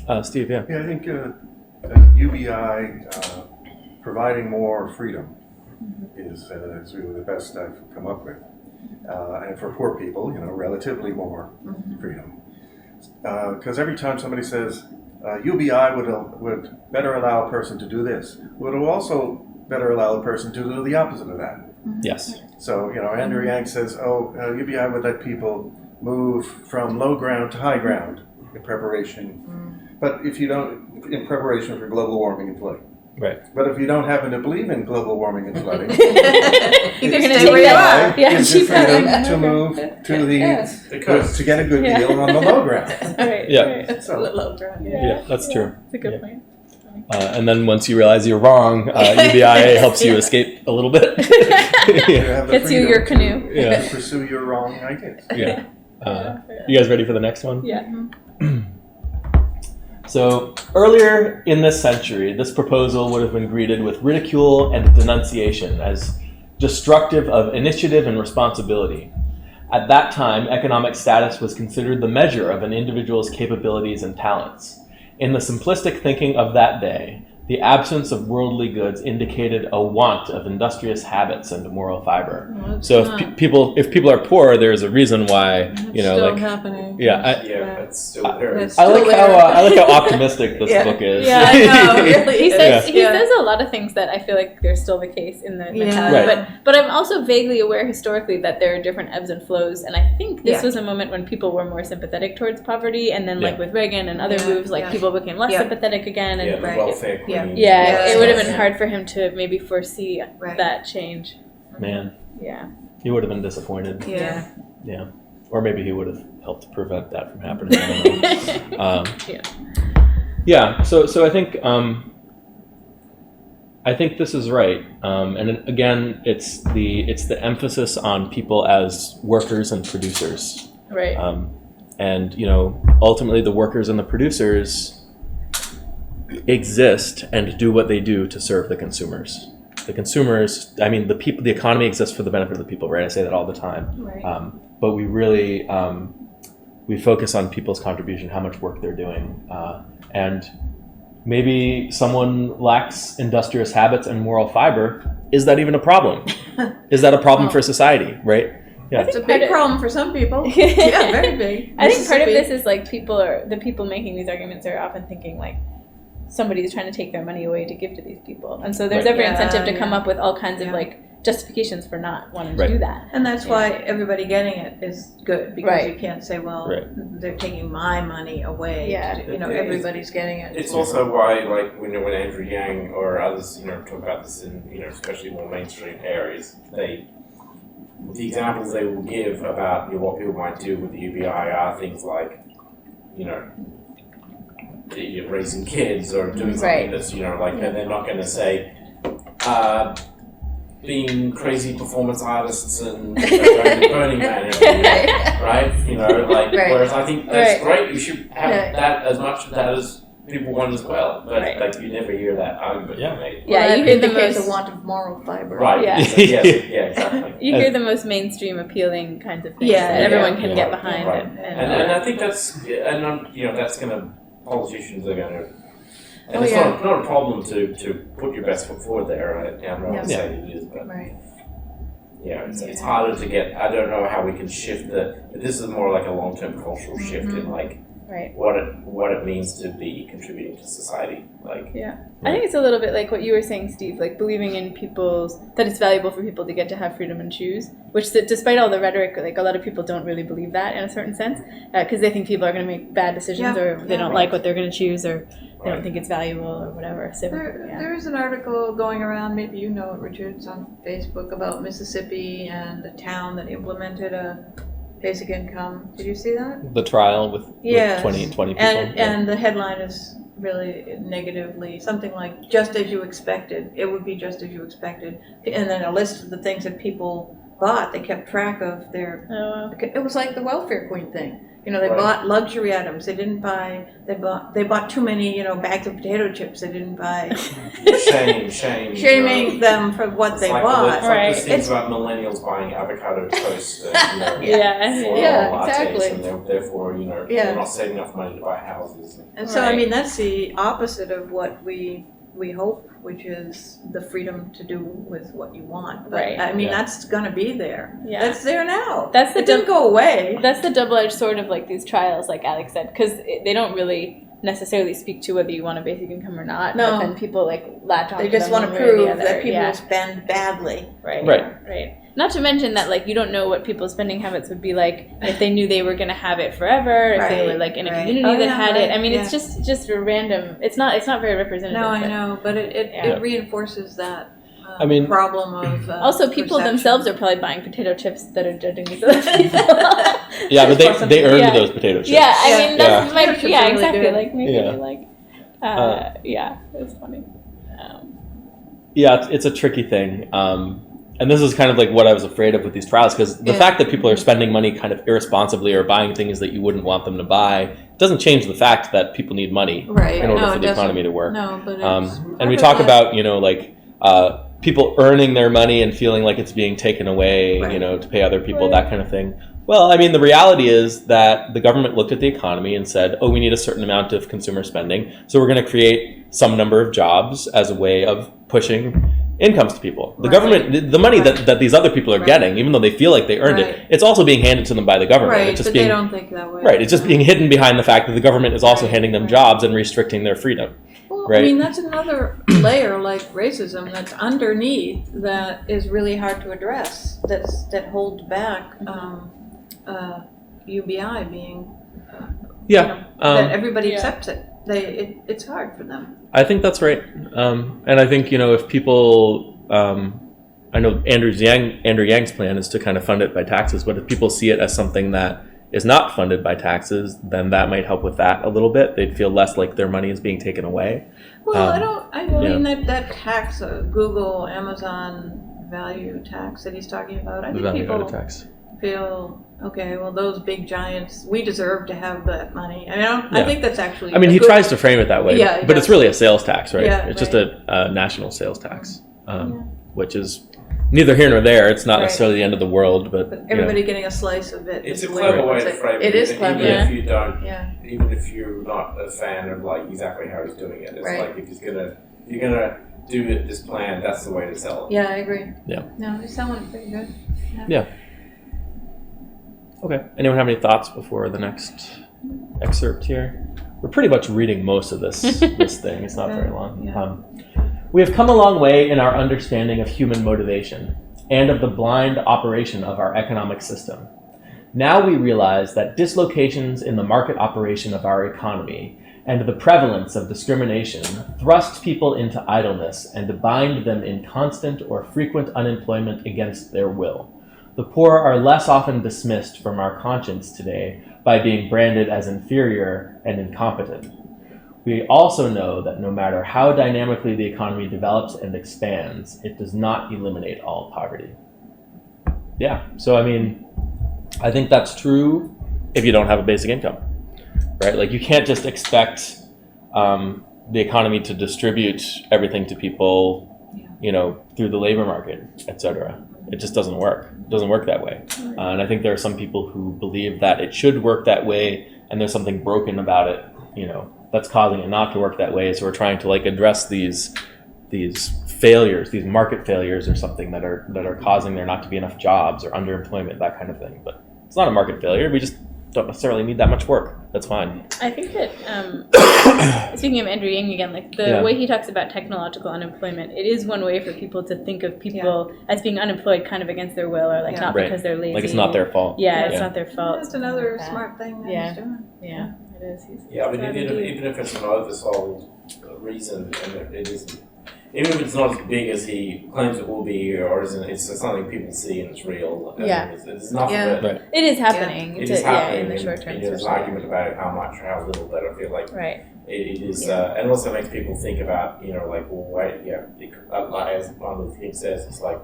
Right. Steve, yeah. Yeah, I think UBI providing more freedom is really the best I've come up with. and for poor people, relatively more freedom. Because every time somebody says UBI would better allow a person to do this, would also better allow a person to do the opposite of that. Yes. So, Andrew Yang says, UBI would let people move from low ground to high ground in preparation. But if you don't, in preparation for global warming and flooding. Right. But if you don't happen to believe in global warming and flooding, You're going to take that. Yeah, gives you freedom to move to get a good deal on the low ground. Right. Yeah. Right. So low ground. Yeah, that's true. That's a good point. And then once you realize you're wrong, UBI helps you escape a little bit. You have the Gets you your freedom canoe. to pursue your wrong ideas. Yeah. You guys ready for the next one? Yeah. So earlier in this century, this proposal would have been greeted with ridicule and denunciation as destructive of initiative and responsibility. At that time, economic status was considered the measure of an individual's capabilities and talents. In the simplistic thinking of that day, the absence of worldly goods indicated a want of industrious habits and moral fiber. Well, So if people are poor, there's a reason why, still happening. That's still there. That's I like still how there. I like how optimistic this book is. Yeah, I know. Really He is. says he Yeah. says a lot of things that I feel like they're still the case in the Yeah. mentality. Right. But I'm also vaguely aware historically that there are different ebbs and flows, and I think this Yeah. was a moment when people were more sympathetic towards poverty, and then like Yeah. with Reagan and other Yeah, moves, like yeah. people became less Yeah. sympathetic again, and Yeah, the Right. welfare Yeah. queen. yeah, it would have been Yeah. hard for him to maybe foresee Right. that change. Man, Yeah. he would have been disappointed. Yeah. Yeah. Or maybe he would have helped prevent that from happening. I don't know. Yeah. So I think this is right. And again, it's the emphasis on people as workers and producers. Right. And ultimately the workers and the producers exist and do what they do to serve the consumers. The consumers, the economy exists for the benefit of the people, right? I say that all the time. Right. But we really, we focus on people's contribution, how much work they're doing. And maybe someone lacks industrious habits and moral fiber. Is that even a problem? Is that a problem for society, right? Yeah. It's a big problem for some people. Yeah, Yeah, very big. I think part of Mississippi. this is like the people making these arguments are often thinking like somebody's trying to take their money away to give to these people, and so there's Right. every Yeah, incentive to come yeah. up with all kinds of Yeah. like justifications for not wanting Right. to do that. And that's why everybody getting it is good, because Right. you can't say, well, Right. they're taking my money away. Yeah. Everybody's getting it. It's also why, like, when Andrew Yang or others, talk about this in, especially more mainstream areas, the examples they will give about what people might do with the UBI are things like, raising kids or doing something Right. that's, and they're not going to say, being crazy performance artists and going to Burning Man every year, right? Right. Whereas I think that's Right. great. You should have Yeah. that as much of that as people want as well. But Right. you never hear that argument Yeah. made. Yeah, Well, you that hear the indicates most a want of moral fiber. Right. Yeah. Yes, exactly. you hear the most mainstream appealing kinds of things Yeah, that yeah, everyone can yeah. get behind. Right. And And I think that's that's gonna politicians are gonna. And Oh, it's yeah. not a problem to put your best foot forward there. Right? I'm not Yeah. saying it is, but Right. it's harder to get. I don't know how we can shift this is more like a long-term cultural shift in like right. what it means to be contributing to society. Like I think it's a little bit like what you were saying, Steve, like believing in that it's valuable for people to get to have freedom and choose, which despite all the rhetoric, like a lot of people don't really believe that in a certain sense, because they think people are going to make bad decisions Yeah, or they don't right. like what they're going to choose or they Right. don't think it's valuable or whatever. So, There is an article going around, maybe you know it, Richard, it's on Facebook, about Mississippi and a town that implemented a basic income. Did you see that? The trial with Yes. 20 people. And the headline is really negatively, something like, just as you expected. It would be just as you expected. And then a list of the things that people bought. They kept track of their, it was like the welfare queen thing. They Right. bought luxury items. They didn't buy, they bought too many, bags of potato chips. They didn't buy. shame. Shaming them for what It's they like bought. It's like Right. this things about millennials buying avocado toast and yeah. floral Yeah, lattes, exactly. and therefore Yeah. they're not saving enough money to buy houses. And so, Right. that's the opposite of what we we hope, which is the freedom to do with what you want. But, Right. I mean, Yeah. that's going to be there. Yeah. That's there now. That's the it didn't go away. That's the double-edged sword of like these trials, like Alex said, because they don't really necessarily speak to whether you want a basic income or not. No. But then people like latch on. They to just them want to one way or the prove other. that people Yeah. spend badly. Right. Right. Not to mention that like you don't know what people's spending habits would be like if they knew they were going to have it forever, if they Right, were like in a right. community Oh, that yeah, had it. right, I mean, yeah. it's just a random. It's not very representative. No, I but- know, but it Yeah. reinforces that I mean- problem of Also, people perception. themselves are probably buying potato chips that are judging these other people. Yeah, but they earned Yeah. those potato chips. Yeah, I mean that's Yeah. my Potato chips yeah are really exactly good. like maybe Yeah. like yeah, it's funny. Yeah, it's a tricky thing. And this is kind of like what I was afraid of with these trials, because the Yeah. fact that people are spending money kind of irresponsibly or buying things that you wouldn't want them to buy doesn't change the fact that people need money Right. in order No, for it the doesn't. economy to work. No, but it's And we part talk of that. about, like people earning their money and feeling like it's being taken away, Right. to pay other people, Right. that kind of thing. Well, I mean, the reality is that the government looked at the economy and said, oh, we need a certain amount of consumer spending, so we're going to create some number of jobs as a way of pushing incomes to people. The Right. government, the money Right. that these other people are Right. getting, even though they feel like they earned Right. it, it's also being handed to them by the government. Right, It's just but being they don't think that way. right. It's just being hidden behind the fact that the government is also Right, handing them right. jobs and restricting their freedom. Well, Right. I mean, that's another layer like racism that's underneath that is really hard to address. That holds back UBI being Yeah, that everybody Yeah. accepts it. It's hard for them. I think that's right. And I think, if people, I know Andrew Yang's plan is to kind of fund it by taxes, but if people see it as something that is not funded by taxes, then that might help with that a little bit. They'd feel less like their money is being taken away. Well, I mean yeah. that tax, Google, Amazon value tax that he's talking about. I The think value people added tax. feel, okay, well, those big giants, we deserve to have that money. I mean, I Yeah. think that's actually. I mean, a he good- tries to frame it that way, Yeah, he but it's does. really a sales tax, right? Yeah, It's just right. a national sales tax, which is neither here nor there. It's not Right. necessarily the end of the world, but But everybody getting a slice of it. It's is a the clever he way puts to frame it. It is clever. Even if you don't, Yeah. even if you're not a fan of like exactly how he's doing it, it's Right. like if you're gonna do it, this plan, that's the way to sell it. Yeah, I agree. Yeah. No, he's selling pretty good. Okay. Anyone have any thoughts before the next excerpt here? We're pretty much reading most of this thing. It's not very long. Yeah. We have come a long way in our understanding of human motivation and of the blind operation of our economic system. Now we realize that dislocations in the market operation of our economy and the prevalence of discrimination thrust people into idleness and bind them in constant or frequent unemployment against their will. The poor are less often dismissed from our conscience today by being branded as inferior and incompetent. We also know that no matter how dynamically the economy develops and expands, it does not eliminate all poverty. Yeah, so I mean, I think that's true if you don't have a basic income, right? Like you can't just expect the economy to distribute everything to people, through the labor market, et cetera. It just doesn't work. It doesn't work that way. And I think there are some people who believe that it should work that way, and there's something broken about it, that's causing it not to work that way. So we're trying to address these failures, these market failures or something that are causing there not to be enough jobs or underemployment, that kind of thing. But it's not a market failure. We just don't necessarily need that much work. That's fine. I think that speaking of Andrew Yang again, the way he talks about technological unemployment, it is one way for people to think of people as being unemployed kind of against their will, or not Right. because they're lazy. Like it's not their fault. Yeah, it's not their fault. That's another Yeah. smart thing that Yeah. he's doing. Yeah, it is. Yeah, I mean, He's even if it's an oversold reason, and it isn't, even if it's not as big as he claims it will be, or isn't, it's something people see and it's real. And Yeah. it's enough Yeah. of it. Right. It is happening. It to- is happening. in the short term. And there's an especially. argument about how much or how little, but I feel like Right. it is, Yeah. and also makes people think about, well, wait, as Martin Luther King says, it's like,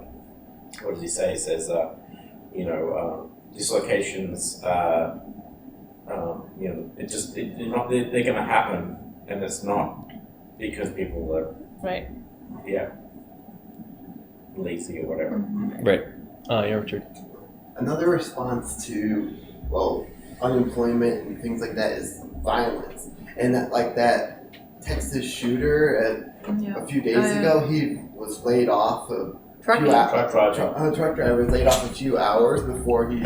what does he say? He says, dislocations, they're going to happen, and it's not because people are, Right. lazy or whatever. Right. Yeah, Richard. Another response to, unemployment and things like that is violence. And that Texas shooter a few days ago. He was laid off Truck driver was laid off a few hours before he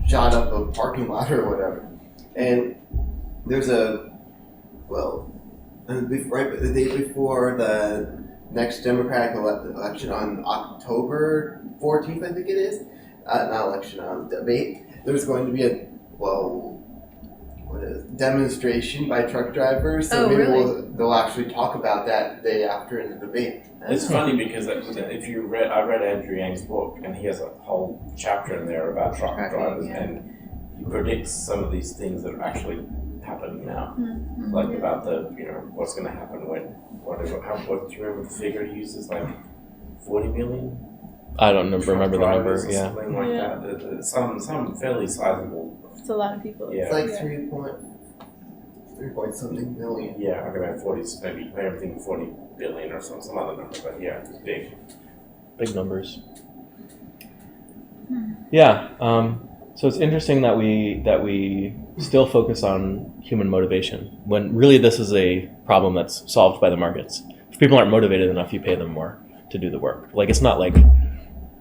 shot up a parking lot or whatever. And there's right the day before the next Democratic election on October 14th, I think it is. Not election, debate. There's going to be a demonstration by truck drivers. So maybe they'll actually talk about that the day after in the debate. It's funny because I read Andrew Yang's book, and he has a whole chapter in there about truck drivers, and he predicts some of these things that are actually happening now, like about what's going to happen when what do you remember the figure he uses, like 40 million? I don't remember the number. Yeah, something like that. Some fairly sizable. It's a lot of people. It's like 3 point something million. Yeah, I about 40, maybe I'm thinking 40 billion or some other number, but yeah, it's big numbers. Yeah. So it's interesting that we still focus on human motivation when really this is a problem that's solved by the markets. If people aren't motivated enough, you pay them more to do the work. Like, it's not like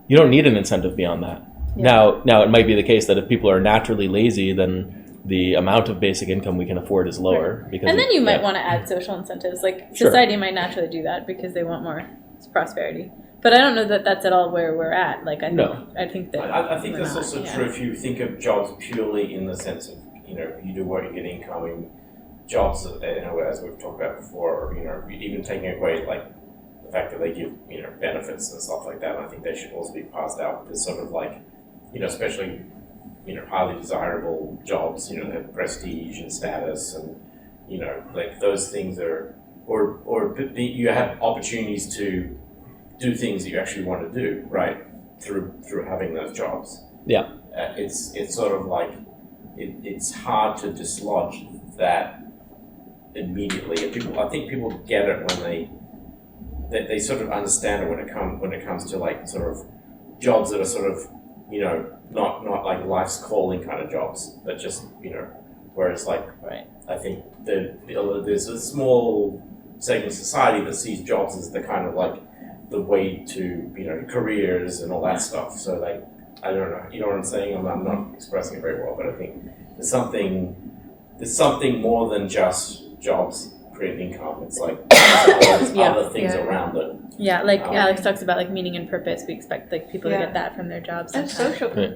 you don't need an incentive beyond that. Yeah. Now it might be the case that if people are naturally lazy, then the amount of basic income we can afford is lower. Because and then you might want to add social incentives. Like, society might naturally do that because they want more prosperity. But I don't know that that's at all where we're at. Like, I think that's also true if you think of jobs purely in the sense of, you do work, you get income. I mean, jobs, as we've talked about before, even taking away like the fact that they give, benefits and stuff like that. I think they should also be passed out with sort of like, especially, highly desirable jobs, that have prestige and status and, like those things are, or you have opportunities to do things that you actually want to do, right? Through having those jobs. Yeah. It's sort of like, it's hard to dislodge that immediately. And I think people get it when they sort of understand it when it comes to like sort of jobs that are sort of, not like life's calling kind of jobs, but just, whereas like, I think there's a small segment of society that sees jobs as the kind of like the way to, careers and all that stuff. So like, I don't know, you know what I'm saying? I'm not expressing it very well, but I think there's something more than just jobs create income. It's like other things around it. Yeah, like Alex talks about like meaning and purpose. We expect like people to get that from their jobs. And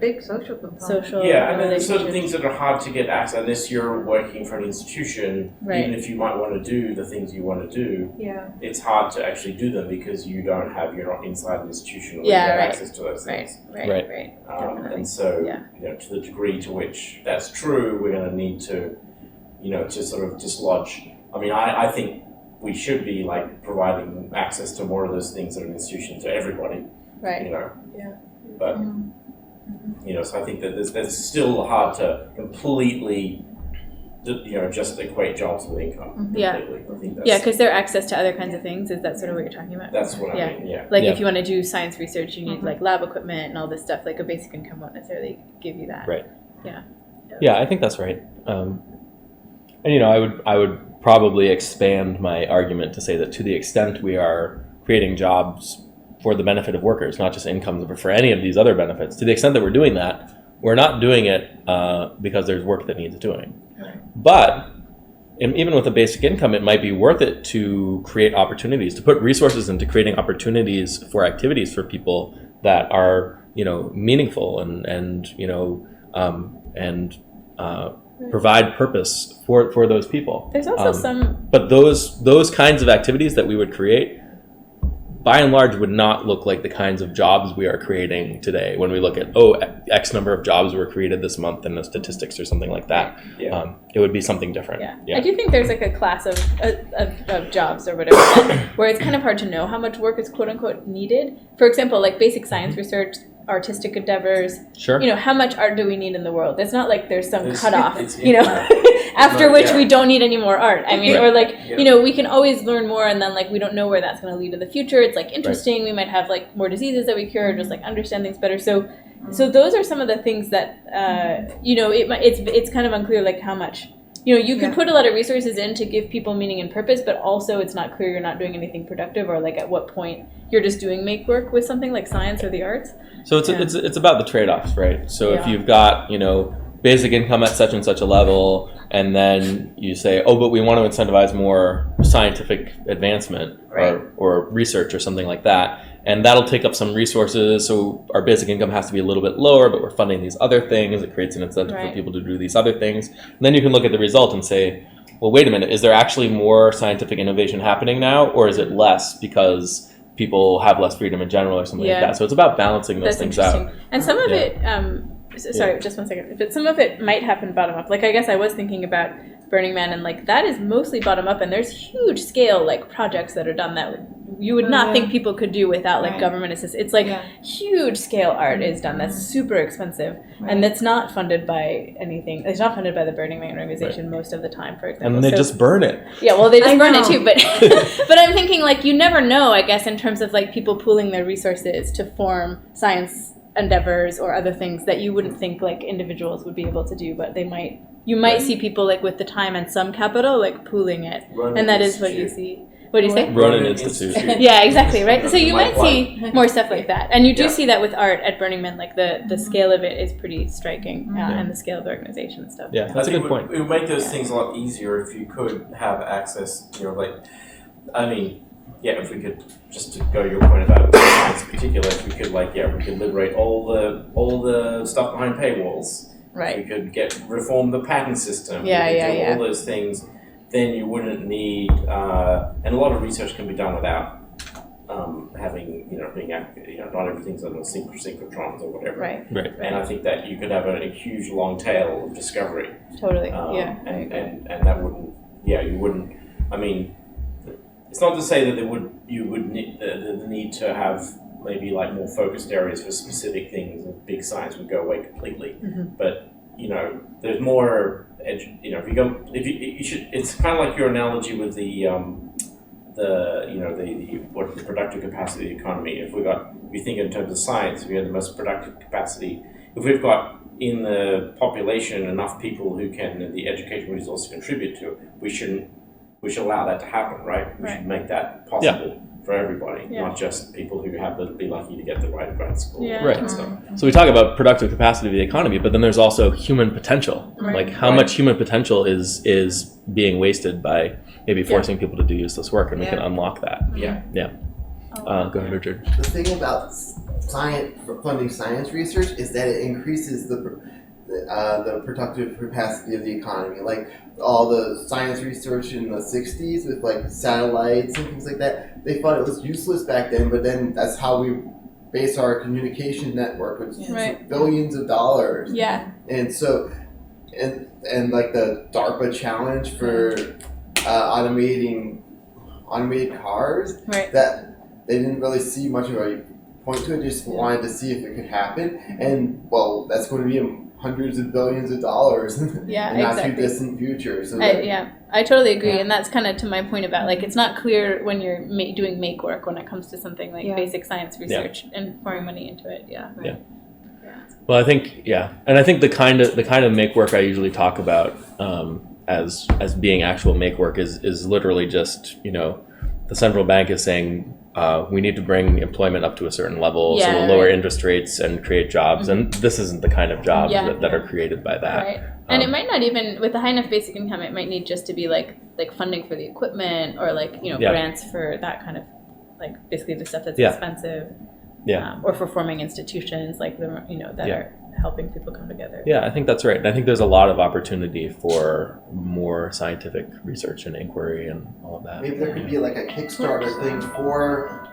big social component. And then certain things that are hard to get access unless you're working for an institution. Right. Even if you might want to do the things you want to do, it's hard to actually do them because you're not inside the institution or you have access to those things. Right. And so, to the degree to which that's true, we're going to need to, to sort of dislodge. I mean, I think we should be like providing access to more of those things at an institution to everybody. Right. But so I think that that's still hard to completely, just equate jobs with income. Yeah. I think because their access to other kinds of things. Is that sort of what you're talking about? That's what I mean. Yeah. Like if you want to do science research, you need like lab equipment and all this stuff. Like a basic income won't necessarily give you that. Right. Yeah. Yeah, I think that's right. And I would probably expand my argument to say that to the extent we are creating jobs for the benefit of workers, not just incomes, but for any of these other benefits, to the extent that we're doing that, we're not doing it because there's work that needs doing. Right. But even with a basic income, it might be worth it to create opportunities, to put resources into creating opportunities for activities for people that are, meaningful and provide purpose for those people. There's also but those kinds of activities that we would create, by and large, would not look like the kinds of jobs we are creating today. When we look at X number of jobs were created this month in the statistics or something like that, it would be something different. Yeah. I do think there's like a class of jobs or whatever where it's kind of hard to know how much work is quote unquote needed. For example, like basic science research, artistic endeavors. Sure. How much art do we need in the world? It's not like there's some cutoff, after which we don't need any more art. I mean, or like, we can always learn more and then like we don't know where that's going to lead in the future. It's like interesting. We might have like more diseases that we cure, just like understand things better. So those are some of the things that, it's kind of unclear like how much you could put a lot of resources in to give people meaning and purpose, but also it's not clear you're not doing anything productive, or like at what point you're just doing make work with something like science or the arts. So it's about the trade-offs, right? So if Yeah. you've got, basic income at such and such a level, and then you say, oh, but we want to incentivize more scientific advancement or research or something like that, and that'll take up some resources, so our basic income has to be a little bit lower, but we're funding these other things. It creates an incentive for people to do these other things. And then you can look at the result and say, well, wait a minute, is there actually more scientific innovation happening now, or is it less because people have less freedom in general or something like that? So it's about balancing those things out. And some of it, sorry, just 1 second. But some of it might happen bottom up. Like, I guess I was thinking about Burning Man, and like that is mostly bottom up, and there's huge scale like projects that are done that you would not think people could do without like government assistance. It's like huge scale art is done that's super expensive, and that's not funded by anything. It's not funded by the Burning Man organization most of the time, for example. And they just burn it. Yeah, well, they just burn it too. But but I'm thinking like you never know, I guess, in terms of like people pooling their resources to form science endeavors or other things that you wouldn't think like individuals would be able to do, but they might. You might see people like with the time and some capital like pooling it, and that is what you see. What do you say? Ronin Institute. Yeah, exactly, right? So you might see more stuff like that. And you do see that with art at Burning Man, like the scale of it is pretty striking, and the scale of the organization and stuff. Yeah, that's a good point. It would make those things a lot easier if you could have access, if we could, just to go to your point about science in particular, if we could we could liberate all the stuff behind paywalls. Right. We could reform the patent system. All those things. Then you wouldn't need, and a lot of research can be done without having, not everything's on the synchrotrons or whatever. Right. And I think that you could have a huge long tail of discovery. Totally. And that wouldn't, you wouldn't. I mean, it's not to say that you would need the need to have maybe like more focused areas for specific things, and big science would go away completely. But there's more. You should. It's kind of like your analogy with the productive capacity of the economy. If you think in terms of science, if we have the most productive capacity, if we've got in the population enough people who can the educational resources contribute to it, we should allow that to happen, right? We should make that possible. For everybody, not just people who happen to be lucky to get the right grad school. Right. So we talk about productive capacity of the economy, but then there's also human potential. Like how much human potential is being wasted by maybe forcing people to do useless work, and we can unlock that. Go ahead, Richard. The thing about funding science research is that it increases the productive capacity of the economy. Like all the science research in the 60s with like satellites and things like that, they thought it was useless back then, but then that's how we base our communication network with billions of dollars. Yeah. And so, and like the DARPA challenge for automated cars, that they didn't really see much of a point to it, just wanted to see if it could happen. And well, that's going to be hundreds of billions of dollars in not too distant future. So I totally agree, and that's kind of to my point about like it's not clear when you're doing make work when it comes to something like basic science research and pouring money into it. Well, I think and I think the kind of make work I usually talk about as being actual make work is literally just the central bank is saying. We need to bring employment up to a certain level, so we'll lower interest rates and create jobs. And this isn't the kind of jobs that are created by that. Right. And it might not even, with a high enough basic income, it might need just to be like funding for the equipment or grants for that kind of, like basically the stuff that's expensive. Or for forming institutions that are helping people come together. Yeah, I think that's right. And I think there's a lot of opportunity for more scientific research and inquiry and all of that. Maybe there could be like a Kickstarter thing for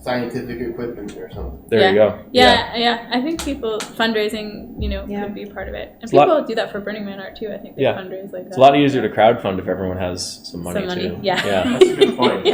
scientific equipment or something. There you go. Yeah. I think people fundraising, could be part of it. And people do that for Burning Man art too. I think they fundraise like that. It's a lot easier to crowdfund if everyone has some money too. Yeah. That's a good point.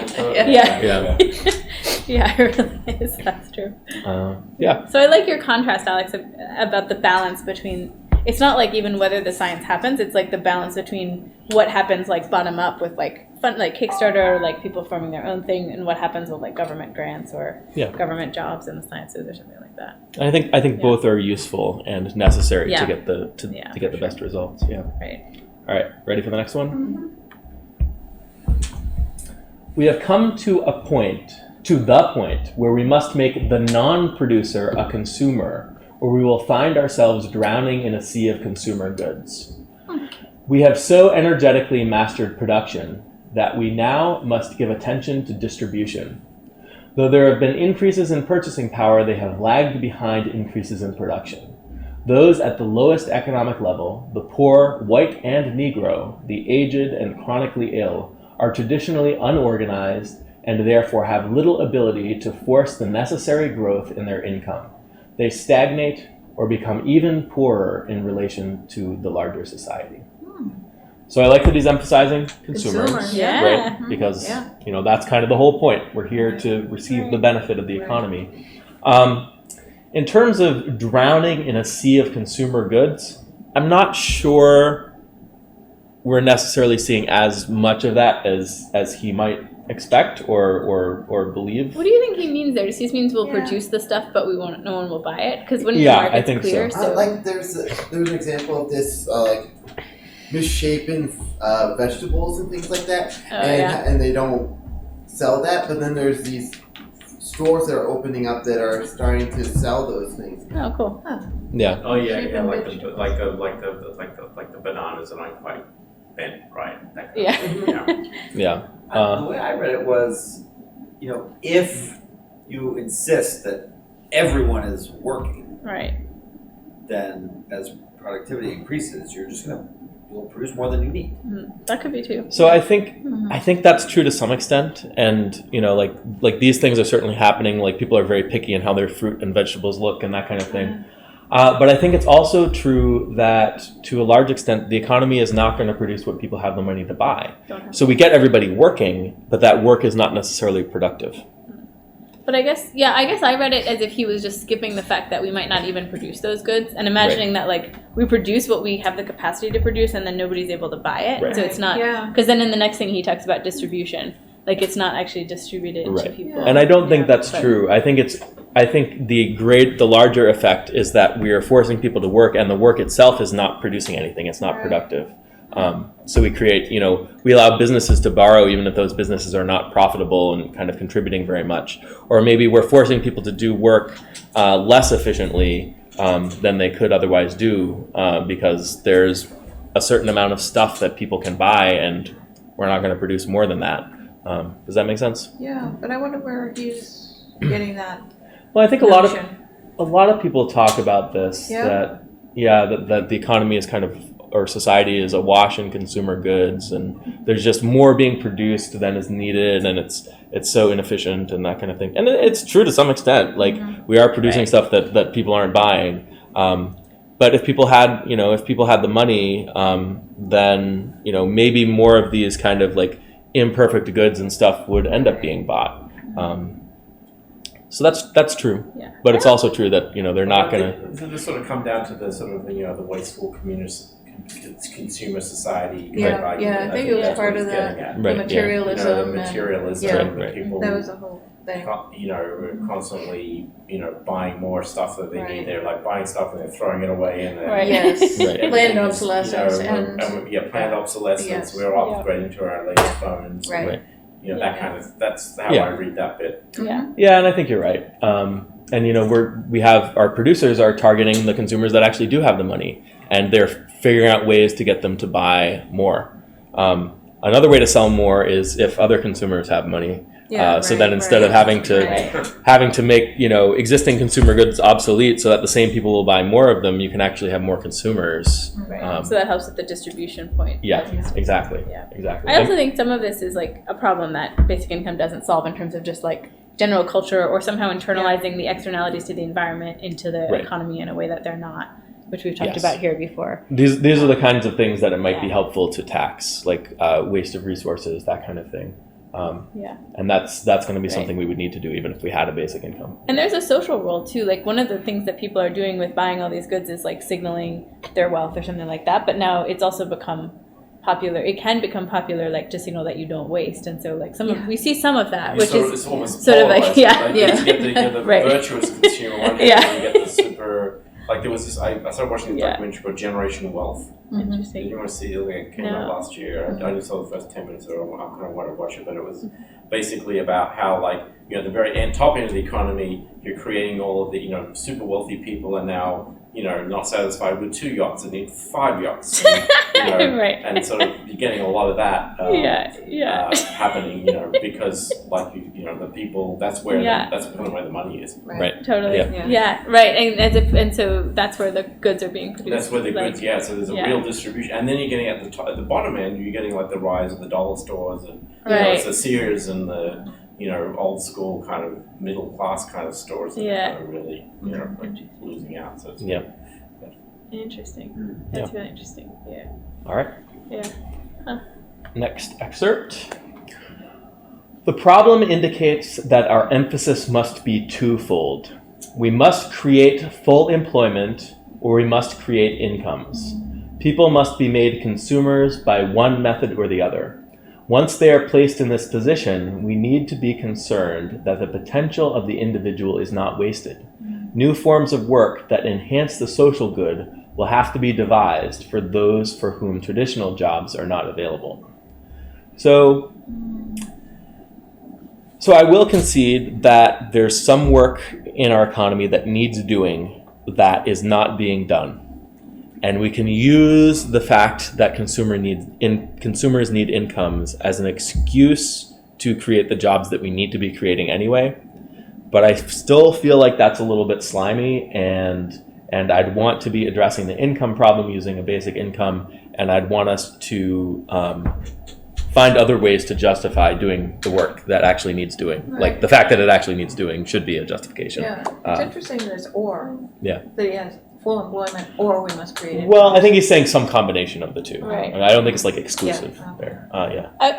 Yeah, it really is. That's true. So I like your contrast, Alex, about the balance between. It's not like even whether the science happens. It's like the balance between what happens like bottom up with like fun, like Kickstarter, or like people forming their own thing, and what happens with like government grants or government jobs in the sciences or something like that. I think both are useful and necessary to get the to get the best results. Yeah. Right. All right. Ready for the next one? We have come to the point where we must make the non-producer a consumer, or we will find ourselves drowning in a sea of consumer goods. We have so energetically mastered production that we now must give attention to distribution. Though there have been increases in purchasing power, they have lagged behind increases in production. Those at the lowest economic level, the poor, white and Negro, the aged and chronically ill, are traditionally unorganized and therefore have little ability to force the necessary growth in their income. They stagnate or become even poorer in relation to the larger society. So I like that he's emphasizing consumers, right? Because that's kind of the whole point. We're here to receive the benefit of the economy. In terms of drowning in a sea of consumer goods, I'm not sure we're necessarily seeing as much of that as he might expect or believe. What do you think he means there? Does he mean we'll produce the stuff, but no one will buy it? Because when the market's I think clear, so. Like there's an example of this like misshapen vegetables and things like that, and they don't sell that. But then there's these stores that are opening up that are starting to sell those things. Oh, cool. Yeah. Oh yeah, like the bananas that aren't quite bent right. That kind of thing, Yeah. The way I read it was, if you insist that everyone is working, right, then as productivity increases, you'll produce more than you need. That could be too. So I think that's true to some extent, and like these things are certainly happening. Like people are very picky in how their fruit and vegetables look and that kind of thing. But I think it's also true that to a large extent, the economy is not going to produce what people have the money to buy. So we get everybody working, but that work is not necessarily productive. But I guess I read it as if he was just skipping the fact that we might not even produce those goods and imagining that like we produce what we have the capacity to produce and then nobody's able to buy it. Right. So it's not, because then in the next thing he talks about distribution, like it's not actually distributed to people. And I don't think that's true. I think the larger effect is that we are forcing people to work, and the work itself is not producing anything. It's not productive. So we create, we allow businesses to borrow even if those businesses are not profitable and kind of contributing very much. Or maybe we're forcing people to do work less efficiently than they could otherwise do because there's a certain amount of stuff that people can buy and we're not going to produce more than that. Does that make sense? Yeah, but I wonder where he's getting that. Well, I think a lot of people talk about this, that the economy is kind of, or society is awash in consumer goods, and there's just more being produced than is needed, and it's so inefficient and that kind of thing. And it's true to some extent. Like we are producing stuff that people aren't buying. But if people had the money, then maybe more of these kind of like imperfect goods and stuff would end up being bought. So that's true, but it's also true that they're not going to. Does this sort of come down to the sort of the wasteful consumer society? I think it was part of the materialism. The materialism, right. People, that was the whole thing. Constantly, buying more stuff that they need. They're like buying stuff and they're throwing it away, and Planned obsolescence planned obsolescence. Yes. We're upgrading to our latest phones. Right. That kind of. That's how I read that bit. Yeah, and I think you're right. And we have our producers are targeting the consumers that actually do have the money, and they're figuring out ways to get them to buy more. Another way to sell more is if other consumers have money. So then instead of having to make existing consumer goods obsolete so that the same people will buy more of them, you can actually have more consumers. So that helps with the distribution point. Yeah, exactly. Exactly. I also think some of this is like a problem that basic income doesn't solve in terms of just like general culture or somehow internalizing the externalities to the environment into the economy in a way that they're not, which we've talked about here before. These are the kinds of things that it might be helpful to tax, like waste of resources, that kind of thing. And that's going to be something we would need to do even if we had a basic income. And there's a social role too. Like one of the things that people are doing with buying all these goods is like signaling their wealth or something like that. But now it's also become popular. It can become popular, like to signal that you don't waste. And so, like we see some of that, You which sort of- is it's almost sort of like, polarized. yeah, Like, yeah. You get the Right. virtuous consumer one hand, Yeah. and you get the super. Like there was this. I started watching this Yeah. documentary called Generation Wealth. Did Interesting. you want to see it? It came out No. last year. I only saw the first 10 minutes, so I kind of want to watch it. But it was basically about how, like, the very top end of the economy, you're creating all of the, super wealthy people are now, not satisfied with 2 yachts and need 5 yachts. And, Right. And sort of you're getting a lot of that happening, because, like, the people, that's where that's kind of where the money is. Right. Totally. Yeah. Yeah. Right. And so that's where the goods are being produced. That's where the goods, so there's a real distribution, and then you're getting at the bottom end, you're getting like the rise of the dollar stores and it's the Sears and the old school kind of middle class kind of stores that are kind of really like losing out. So it's Interesting. That's really interesting. Yeah. All right. Yeah. Huh. Next excerpt. The problem indicates that our emphasis must be twofold. We must create full employment, or we must create incomes. People must be made consumers by one method or the other. Once they are placed in this position, we need to be concerned that the potential of the individual is not wasted. New forms of work that enhance the social good will have to be devised for those for whom traditional jobs are not available. So I will concede that there's some work in our economy that needs doing that is not being done. And we can use the fact that consumers need incomes as an excuse to create the jobs that we need to be creating anyway. But I still feel like that's a little bit slimy, and I'd want to be addressing the income problem using a basic income, and I'd want us to find other ways to justify doing the work that actually needs doing. Right. Like the fact that it actually needs doing should be a justification. Yeah, it's interesting there's or. Yeah. That he has full employment or we must create it. Well, I think he's saying some combination of the two. Right. I don't think it's like exclusive Yeah. there.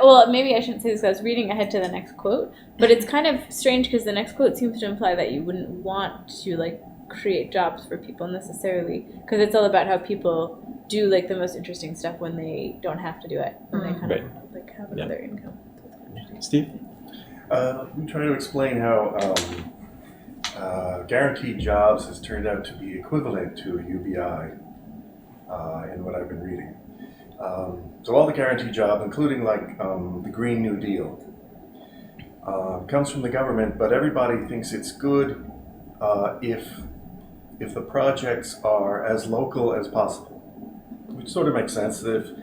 Well, maybe I shouldn't say this because I was reading ahead to the next quote, but it's kind of strange because the next quote seems to imply that you wouldn't want to like create jobs for people necessarily, because it's all about how people do like the most interesting stuff when they don't have to do it, when they kind of like have another income. Steve? We try to explain how guaranteed jobs has turned out to be equivalent to a UBI in what I've been reading. So all the guaranteed jobs, including like the Green New Deal, comes from the government, but everybody thinks it's good if the projects are as local as possible, which sort of makes sense. That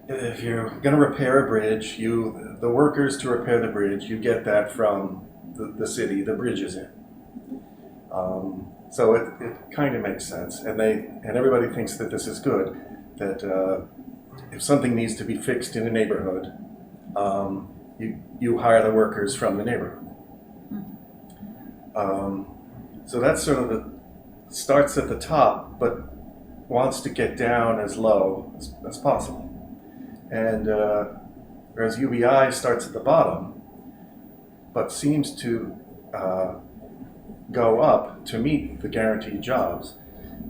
if you're going to repair a bridge, the workers to repair the bridge, you get that from the city the bridge is in. So it kind of makes sense, and everybody thinks that this is good. That if something needs to be fixed in a neighborhood, you hire the workers from the neighborhood. So that's sort of starts at the top, but wants to get down as low as possible. And whereas UBI starts at the bottom, but seems to go up to meet the guaranteed jobs.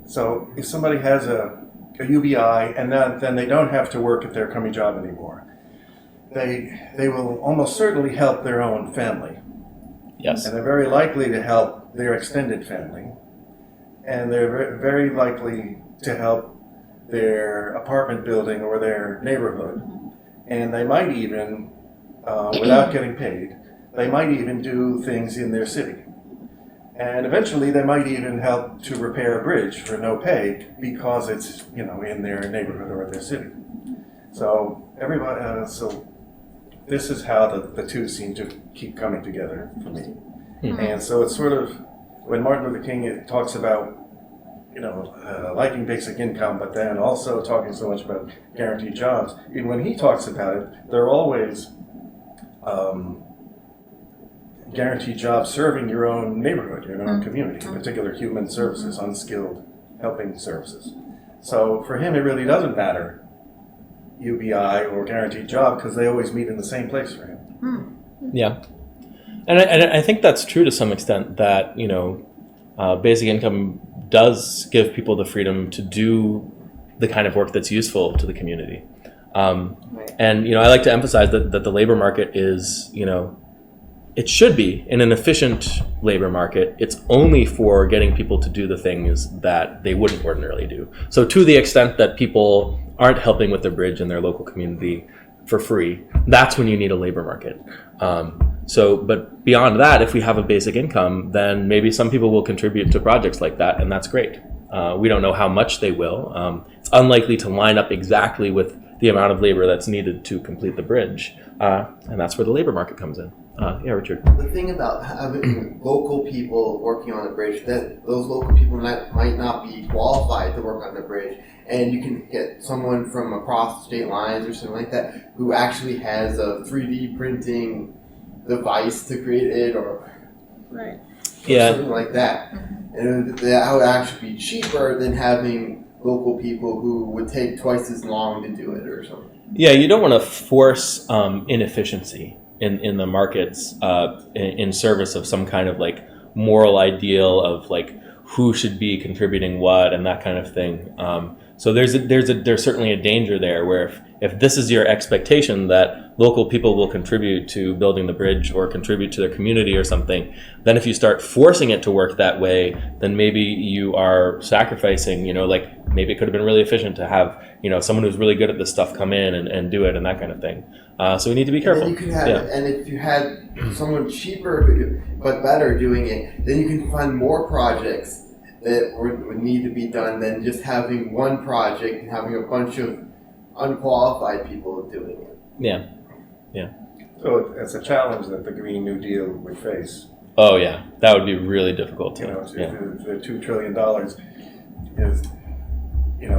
So if somebody has a UBI and then they don't have to work at their crummy job anymore, they will almost certainly help their own family. Yes. And they're very likely to help their extended family. And they're very likely to help their apartment building or their neighborhood. And they might even, without getting paid, they might even do things in their city. And eventually they might even help to repair a bridge for no pay because it's, in their neighborhood or their city. So everybody, so this is how the two seem to keep coming together for me. And so it's sort of, when Martin Luther King talks about, liking basic income, but then also talking so much about guaranteed jobs, and when he talks about it, they're always guaranteed jobs serving your own neighborhood, your own community, in particular human services, unskilled helping services. So for him, it really doesn't matter UBI or guaranteed job because they always meet in the same place for him. Yeah. And I think that's true to some extent, that, basic income does give people the freedom to do the kind of work that's useful to the community. And I like to emphasize that the labor market is, it should be in an efficient labor market. It's only for getting people to do the things that they wouldn't ordinarily do. So to the extent that people aren't helping with the bridge in their local community for free, that's when you need a labor market. But beyond that, if we have a basic income, then maybe some people will contribute to projects like that, and that's great. We don't know how much they will. It's unlikely to line up exactly with the amount of labor that's needed to complete the bridge, and that's where the labor market comes in. Yeah, Richard. The thing about having local people working on the bridge, that those local people might not be qualified to work on the bridge, and you can get someone from across state lines or something like that who actually has a 3D printing device to create it, or something like that. And that would actually be cheaper than having local people who would take twice as long to do it or something. Yeah, you don't want to force inefficiency in the markets in service of some kind of like moral ideal of like who should be contributing what and that kind of thing. So there's certainly a danger there where if this is your expectation that local people will contribute to building the bridge or contribute to their community or something, then if you start forcing it to work that way, then maybe you are sacrificing, like maybe it could have been really efficient to have, someone who's really good at this stuff come in and do it and that kind of thing. So we need to be careful. And if you had someone cheaper but better doing it, then you can fund more projects that would need to be done than just having one project and having a bunch of unqualified people doing it. Yeah. So it's a challenge that the Green New Deal would face. Oh yeah, that would be really difficult. The $2 trillion is,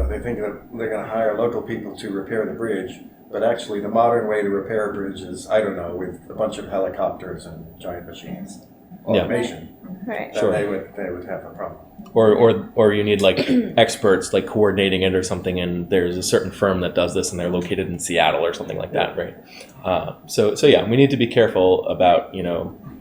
they think that they're going to hire local people to repair the bridge, but actually the modern way to repair a bridge is, I don't know, with a bunch of helicopters and giant machines, automation. Right. Then Sure. they would have a problem. Or you need like experts like coordinating it or something, and there's a certain firm that does this and they're located in Seattle or something like that, right? So yeah, we need to be careful about,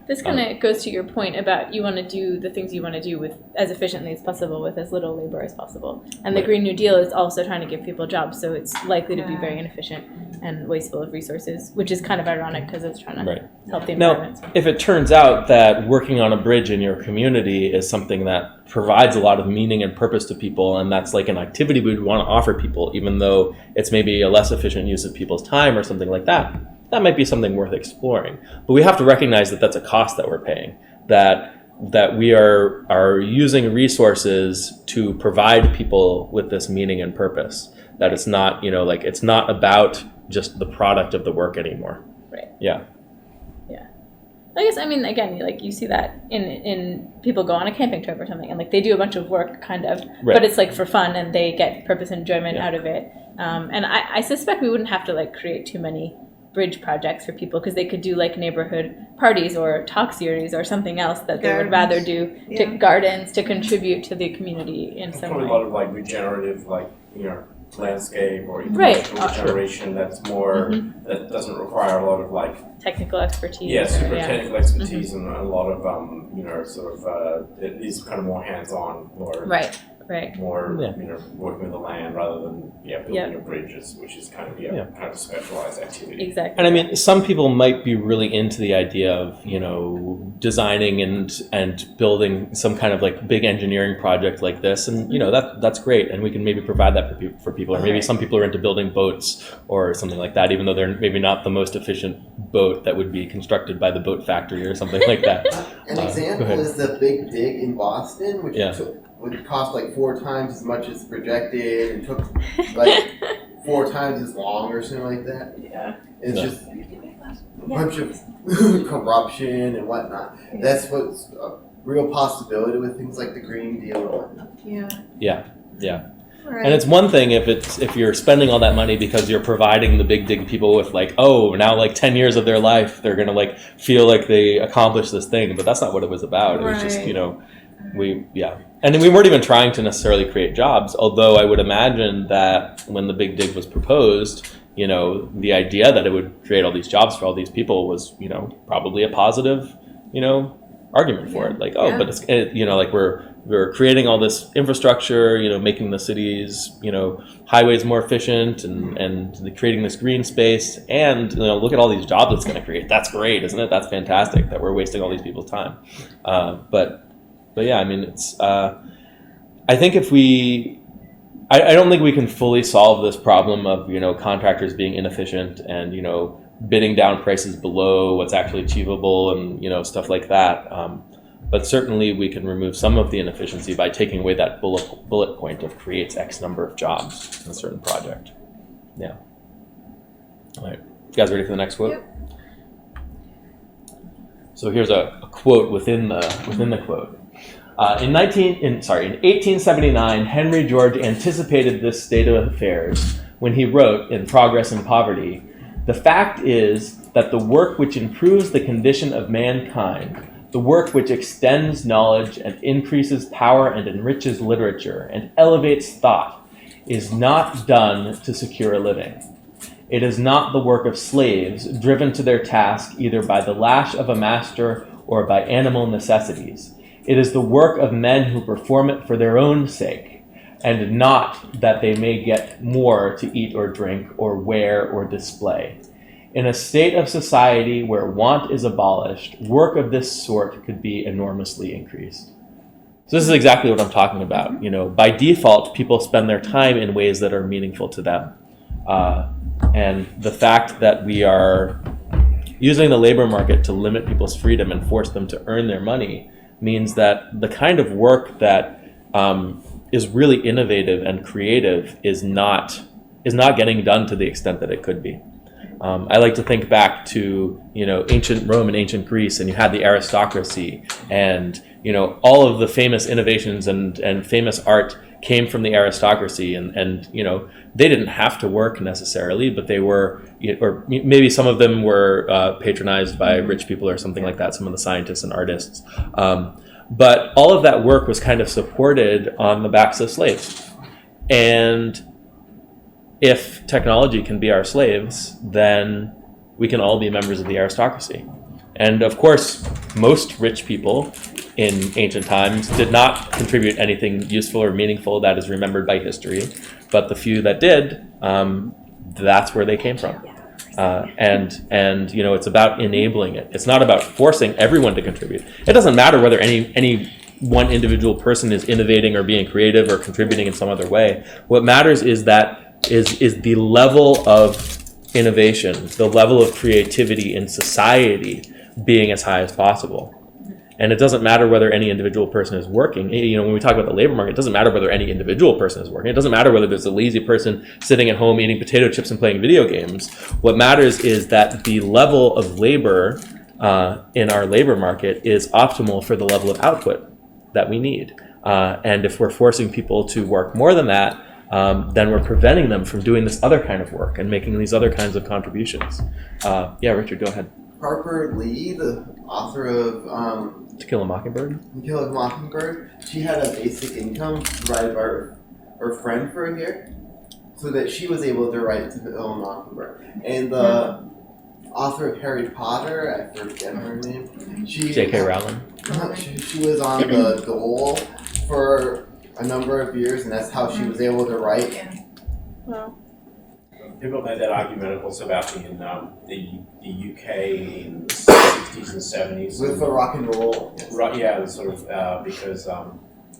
This kind of goes to your point about you want to do the things you want to do with as efficiently as possible with as little labor as possible. And the Green New Deal is also trying to give people jobs, so it's likely to be very inefficient and wasteful of resources, which is kind of ironic because it's trying to help the environment. Now, if it turns out that working on a bridge in your community is something that provides a lot of meaning and purpose to people, and that's like an activity we'd want to offer people, even though it's maybe a less efficient use of people's time or something like that, that might be something worth exploring. But we have to recognize that that's a cost that we're paying, that we are using resources to provide people with this meaning and purpose, that it's not, it's not about just the product of the work anymore. Right. Yeah. I guess, again, like you see that in people go on a camping trip or something, and like they do a bunch of work kind of, but it's like for fun and they get purpose and enjoyment out of it. And I suspect we wouldn't have to like create too many bridge projects for people, because they could do like neighborhood parties or talk series or something else that they would rather do to gardens to contribute to the community in some way. Probably a lot of like regenerative, like landscape or ecological regeneration that's more that doesn't require a lot of like technical expertise. Technical expertise and a lot of it is kind of more hands-on, more more working with the land rather than building bridges, which is kind of kind of a specialized activity. Exactly. And some people might be really into the idea of designing and building some kind of like big engineering project like this, and that's great, and we can maybe provide that for people. Or maybe some people are into building boats or something like that, even though they're maybe not the most efficient boat that would be constructed by the boat factory or something like that. An example is the Big Dig in Boston, which would cost like 4 times as much as projected and took like 4 times as long or something like that. Yeah. It's just a bunch of corruption and whatnot. That's what's a real possibility with things like the Green Deal and whatnot. Yeah. Right. And it's one thing if you're spending all that money because you're providing the Big Dig people with like, now like 10 years of their life they're gonna like feel like they accomplished this thing, but that's not what it was about. It was just and we weren't even trying to necessarily create jobs, although I would imagine that when the Big Dig was proposed, the idea that it would create all these jobs for all these people was probably a positive argument for it, like but it's like we're creating all this infrastructure, making the cities, highways more efficient and creating this green space. And, look at all these jobs it's going to create. That's great, isn't it? That's fantastic that we're wasting all these people's time. But yeah, I mean, it's, I think I don't think we can fully solve this problem of, contractors being inefficient and, bidding down prices below what's actually achievable and, stuff like that. But certainly we can remove some of the inefficiency by taking away that bullet point of creates X number of jobs in a certain project. Yeah. All right. You guys ready for the next quote? Yep. So here's a quote within the quote. In 1879, Henry George anticipated this state of affairs when he wrote in Progress and Poverty, "The fact is that the work which improves the condition of mankind, the work which extends knowledge and increases power and enriches literature and elevates thought, is not done to secure a living. It is not the work of slaves driven to their task either by the lash of a master or by animal necessities. It is the work of men who perform it for their own sake, and not that they may get more to eat or drink or wear or display. In a state of society where want is abolished, work of this sort could be enormously increased." So this is exactly what I'm talking about. By default, people spend their time in ways that are meaningful to them. And the fact that we are using the labor market to limit people's freedom and force them to earn their money means that the kind of work that is really innovative and creative is not getting done to the extent that it could be. I like to think back to ancient Rome and ancient Greece, and you had the aristocracy, and all of the famous innovations and famous art came from the aristocracy, and they didn't have to work necessarily, but they were, or maybe some of them were patronized by rich people or something like that, some of the scientists and artists. But all of that work was kind of supported on the backs of slaves. And if technology can be our slaves, then we can all be members of the aristocracy. And of course, most rich people in ancient times did not contribute anything useful or meaningful that is remembered by history, but the few that did, that's where they came from. And it's about enabling it. It's not about forcing everyone to contribute. It doesn't matter whether any one individual person is innovating or being creative or contributing in some other way. What matters is the level of innovation, the level of creativity in society being as high as possible. And it doesn't matter whether any individual person is working. When we talk about the labor market, it doesn't matter whether any individual person is working. It doesn't matter whether there's a lazy person sitting at home eating potato chips and playing video games. What matters is that the level of labor in our labor market is optimal for the level of output that we need. And if we're forcing people to work more than that, then we're preventing them from doing this other kind of work and making these other kinds of contributions. Yeah, Richard, go ahead. Harper Lee, the author of To Kill a Mockingbird? To Kill a Mockingbird, she had a basic income provided by her friend for a year, so that she was able to write To Kill a Mockingbird. And the author of Harry Potter, I forget her name. J.K. Rowling. She was on the dole for a number of years, and that's how she was able to write. Wow. People made that argument also about in the UK in the 60s and 70s. With the rock and roll. Yes. Right, yeah, sort of, because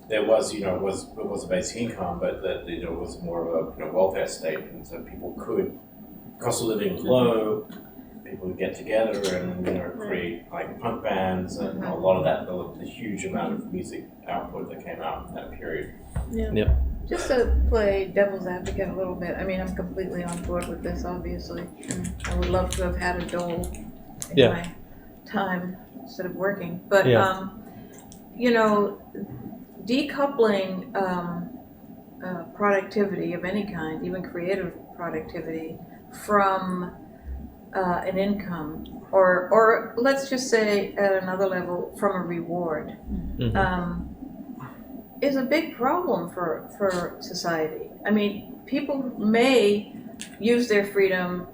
there was, it was a basic income, but that it was more of a welfare state, and so people cost of living was low, people would get together and create like punk bands, and a lot of that, the huge amount of music output that came out in that period. Yeah. Yep. Just to play devil's advocate a little bit, I mean, I'm completely on board with this, obviously. And I would love to have had a dole in my time instead of working. But, decoupling productivity of any kind, even creative productivity, from an income, or let's just say at another level, from a reward. Mm-hmm. Is a big problem for society. I mean, people may use their freedom,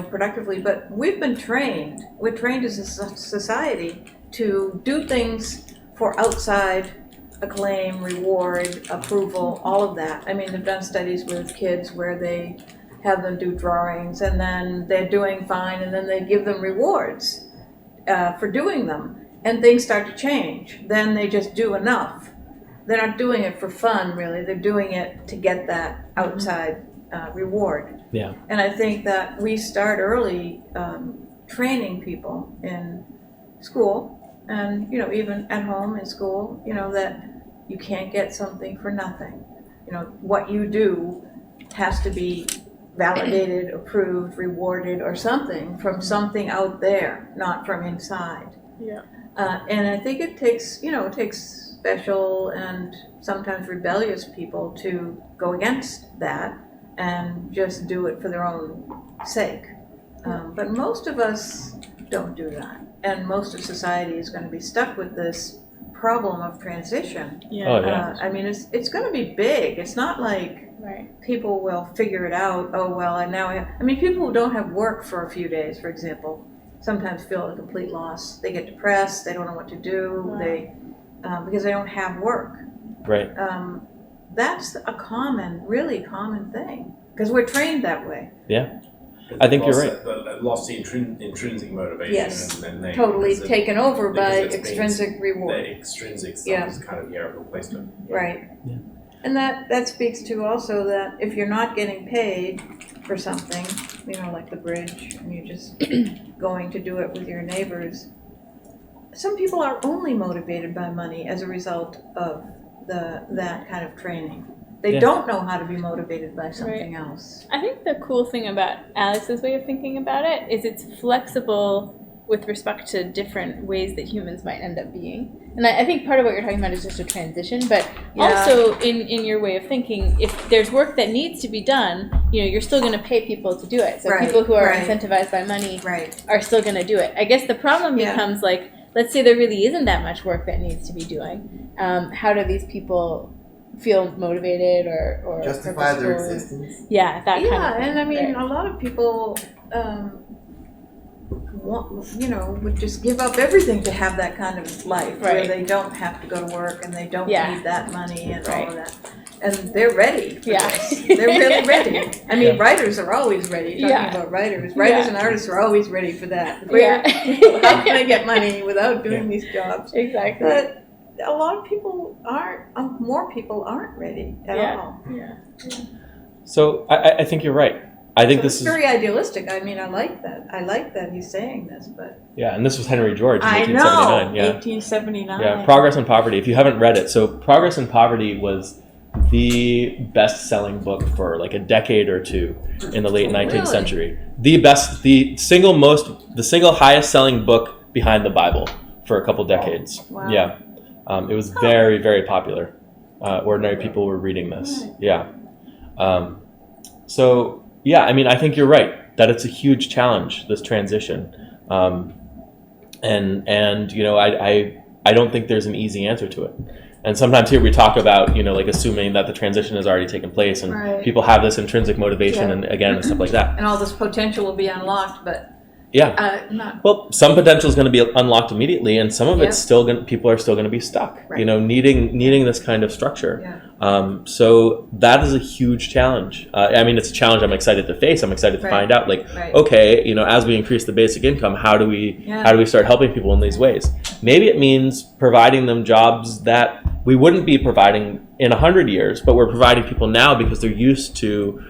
productively, but we're trained as a society to do things for outside acclaim, reward, approval, all of that. I mean, they've done studies with kids where they have them do drawings and then they're doing fine and then they give them rewards for doing them, and things start to change. Then they just do enough. They're not doing it for fun, really. They're doing it to get that outside reward. Yeah. And I think that we start early training people in school and, even at home in school, that you can't get something for nothing. What you do has to be validated, approved, rewarded, or something from something out there, not from inside. Yeah. And I think it takes special and sometimes rebellious people to go against that and just do it for their own sake. But most of us don't do that. And most of society is going to be stuck with this problem of transition. Yeah. Oh, yeah. I mean, it's going to be big. It's not like Right. people will figure it out. Oh, well, I mean, people who don't have work for a few days, for example, sometimes feel a complete loss. They get depressed. They don't know what to do. Wow. They because they don't have work. Right. That's a really common thing because we're trained that way. Yeah. I think you're right. Lost the intrinsic motivation, Yes. and they Totally because taken over by because it's extrinsic the reward. extrinsic stuff Yeah. is kind of replaced it. Right. Yeah. And that speaks to also that if you're not getting paid for something, like the bridge, and you're just going to do it with your neighbors, some people are only motivated by money as a result of that kind of training. They Yeah. don't know how to be motivated by something else. I think the cool thing about Alex's way of thinking about it is it's flexible with respect to different ways that humans might end up being. And I think part of what you're talking about is just a transition, but also in your way of thinking, if there's work that needs to be done, you're still going to pay people to do it. So Right, people who are right. incentivized by money Right. are still going to do it. I guess the problem Yeah. becomes let's say there really isn't that much work that needs to be doing. How do these people feel motivated or Justify their purposeful? existence. Yeah, that Yeah, kind of thing. and I mean, right. a lot of people, would just give up everything to have that kind of life where Right. they don't have to go to work and they don't Yeah. need that money and Right. all of that. And they're ready for Yeah. this. They're really ready. I mean, Yeah. writers are always ready. Talking Yeah. about writers Yeah. and artists are always ready for that. Yeah. How can I get money without doing these jobs? Exactly. But a lot of people aren't. More people aren't ready at all. Yeah. So I think you're right. I think So this it's is very idealistic. I mean, I like that. I like that he's saying this, but yeah, and this was Henry George in I 1879. know, Yeah. 1879. Yeah, Progress and Poverty. If you haven't read it, so Progress and Poverty was the best-selling book for a decade or two in the late 19th Really? century. The single highest-selling book behind the Bible for a couple decades. Wow. Yeah, it was very, very popular. Ordinary people were reading this. Right. Yeah. So yeah, I mean, I think you're right that it's a huge challenge, this transition, and I don't think there's an easy answer to it. And sometimes here we talk about, assuming that the transition has already taken place and Right. people have this intrinsic motivation Yeah. and stuff like that. And all this potential will be unlocked, but Yeah. not. Well, some potential is going to be unlocked immediately, and some of Yep. it's still going. People are still going to be stuck. Right. Needing this kind of structure. Yeah. So that is a huge challenge. I mean, it's a challenge I'm excited to face. I'm excited to Right. find out, Right. okay, as we increase the basic income, how do we start helping people in these ways? Maybe it means providing them jobs that we wouldn't be providing in 100 years, but we're providing people now because they're used to,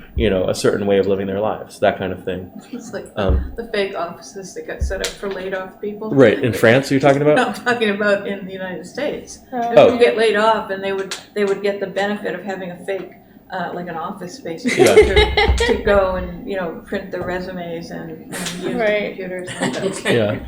a certain way of living their lives, that kind of thing. It's like the fake offices that got set up for laid off people. Right. In France, are you talking about? No, I'm talking about in the United States. Oh. People get laid off, and they would get the benefit of having a fake, like an office space Yeah. to go and print their resumes and use Right. the computers. And stuff. Yeah.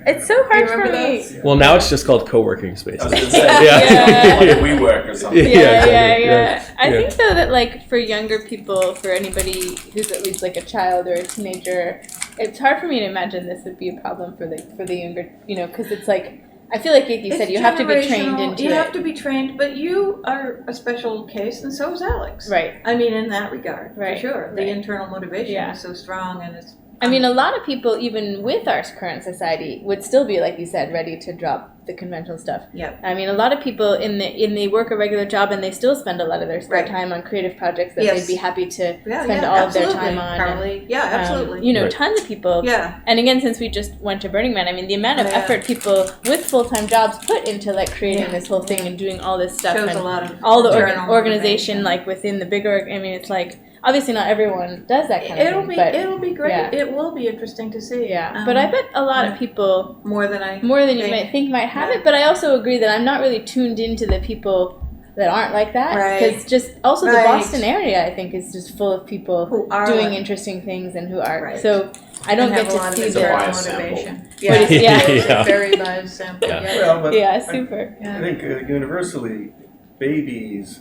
It's so hard for remember me. those? Well, now it's just called co-working spaces. I was going to say, Yeah. like we work or something. Yeah. I Yeah. think though that for younger people, for anybody who's at least a child or a teenager, it's hard for me to imagine this would be a problem for the younger, because it's I feel like you said, It's you have to be trained generational. into You it. have to be trained, but you are a special case, and so is Alex. Right. I mean, in that regard, Right, for sure. The right. internal motivation Yeah. is so strong, and it's. I mean, a lot of people, even with our current society, would still be, like you said, ready to drop the conventional stuff. Yep. I mean, a lot of people they work a regular job and they still spend a lot of their spare Right. time on creative projects that Yes. they'd be happy to Yeah, spend yeah, all of their absolutely, time on. Carly. And, Yeah, absolutely. Right. Tons of people. Yeah. And again, since we just went to Burning Man, I mean, the amount of Yeah. effort people with full-time jobs put into like creating Yeah. this whole thing and doing all this stuff Shows and a lot of all the internal organization motivation. like within the bigger. I mean, it's like obviously not everyone does that kind of It'll thing. be but it'll be great. yeah. It will be interesting to see. yeah, but I bet a lot of people more than I more than you think. might think might have Yeah. it. But I also agree that I'm not really tuned into the people that aren't like that. Right. Because just also the Right. Boston area, I think, is just full of people who are doing like- interesting things and who are. Right. So I don't and get have a lot to of see It's a internal the. bias sample. motivation. But Yeah, it's- yeah. Yeah. very biased sample. Yeah. Yeah. Well, but Yeah, super. I think universally, babies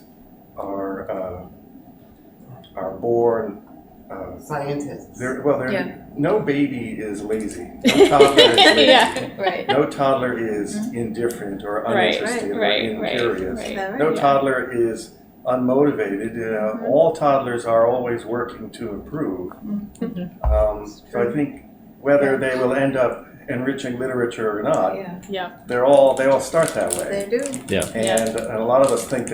are born. Scientists. Yeah. No baby is lazy. No toddler is lazy. Yeah. Right. No toddler is indifferent or Right, uninterested or right, incurious. right. That right? No Yeah. toddler is unmotivated. All toddlers are always working to improve. So I think whether they will end up enriching literature or not, Yeah, Yeah. they all start that way. they do. And a lot of us think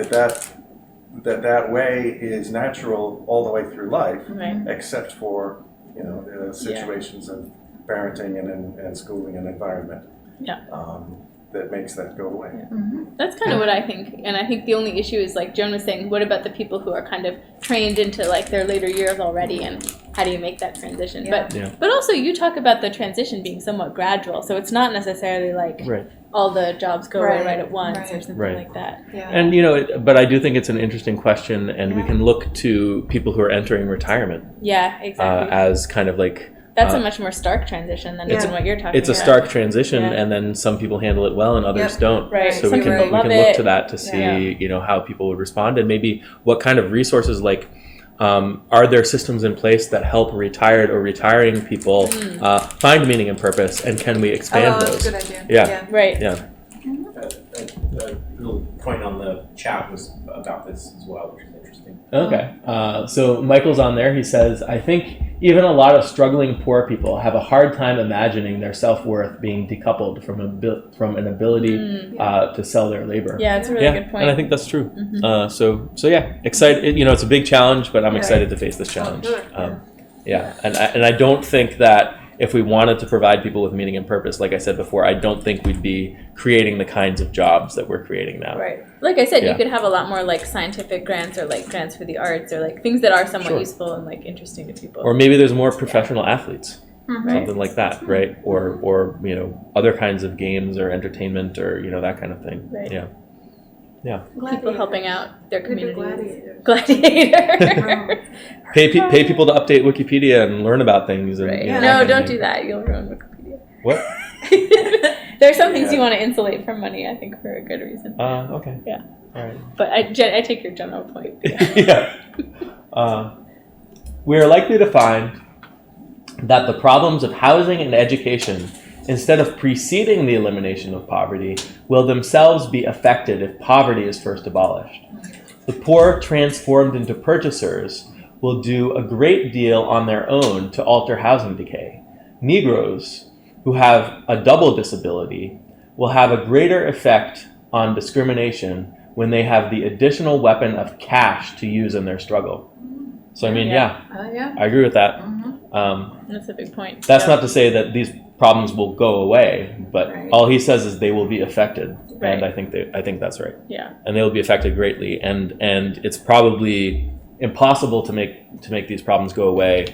that way is natural all the way through life, Right. except for the situations of parenting and schooling and environment. Yeah. That makes that go away. That's kind of what I think, and I think the only issue is like Joan was saying. What about the people who are kind of trained into like their later years already, and how do you make that transition? Yeah. But also you talk about the transition being somewhat gradual, so it's not necessarily like Right. all the jobs go away Right, right at once or right. something Right. like that. Yeah. And but I do think it's an interesting question, and we Yeah. can look to people who are entering retirement Yeah, exactly. as kind of like That's a much more stark transition than It's- even what you're talking about. it's a stark transition, Yeah. and then some people handle it well and others Yep. don't. Right. So Some we can people we love can look it. to that to see Yeah. how people would respond, and maybe what kind of resources like. Are there systems in place that help retired or retiring people find meaning and purpose, and can we expand Oh, that's those? a good idea. Yeah. Right. Yeah. A little point on the chat was about this as well, which is interesting. Okay. So Michael's on there. He says, I think even a lot of struggling poor people have a hard time imagining their self-worth being decoupled from an ability to sell their labor. Yeah, it's a really good point. And I think that's true. So yeah, excited. It's a big challenge, but I'm Yeah. excited to face this challenge. good. Yeah, and I don't think that if we wanted to provide people with meaning and purpose, like I said before, I don't think we'd be creating the kinds of jobs that we're creating now. Right. Like I said, Yeah. you could have a lot more like scientific grants or like grants for the arts or like things that are somewhat Sure. useful and like interesting to people. Or maybe there's more professional athletes. Right. Something like that, right? Or other kinds of games or entertainment or that kind of thing. Right. Yeah. People helping out their Could do communities. gladiators. Gladiator. Pay people to update Wikipedia and learn about things. And, Right. that No, kind of don't thing. do that. You'll ruin Wikipedia. What? There's some things you want to insulate from money, I think, for a good reason. Okay. Yeah. All right. But I take your general point. Yeah. We are likely to find that the problems of housing and education, instead of preceding the elimination of poverty, will themselves be affected if poverty is first abolished. The poor, transformed into purchasers, will do a great deal on their own to alter housing decay. Negroes, who have a double disability, will have a greater effect on discrimination when they have the additional weapon of cash to use in their struggle. So I mean, Yeah. Yeah. I agree with that. That's a big point. That's Yeah. not to say that these problems will go away, but Right. all he says is they will be affected, Right. and I think that's right. Yeah. And they will be affected greatly, and it's probably impossible to make these problems go away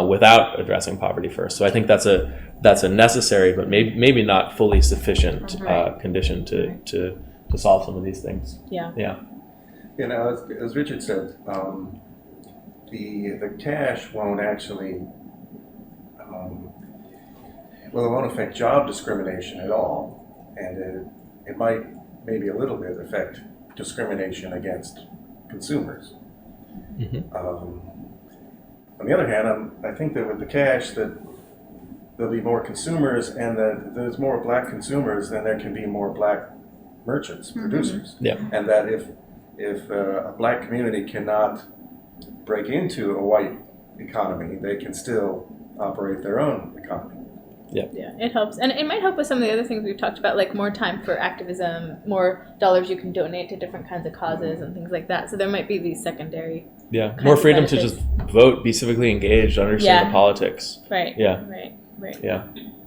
without addressing poverty first. So I think that's a necessary, but maybe not fully sufficient condition to solve some of these things. Yeah. Yeah. As Richard said, the cash won't actually, it won't affect job discrimination at all, and it might maybe a little bit affect discrimination against consumers. On the other hand, I think that with the cash that there'll be more consumers, and that there's more black consumers, then there can be more black merchants, producers. Yeah. And that if a black community cannot break into a white economy, they can still operate their own economy. Yeah, it helps. And it might help with some of the other things we've talked about, like more time for activism, more dollars you can donate to different kinds of causes and things like that. So there might be these secondary more kinds of freedom to benefits. just vote, be civically engaged, understand the politics. Right. Yeah. Right. Yeah.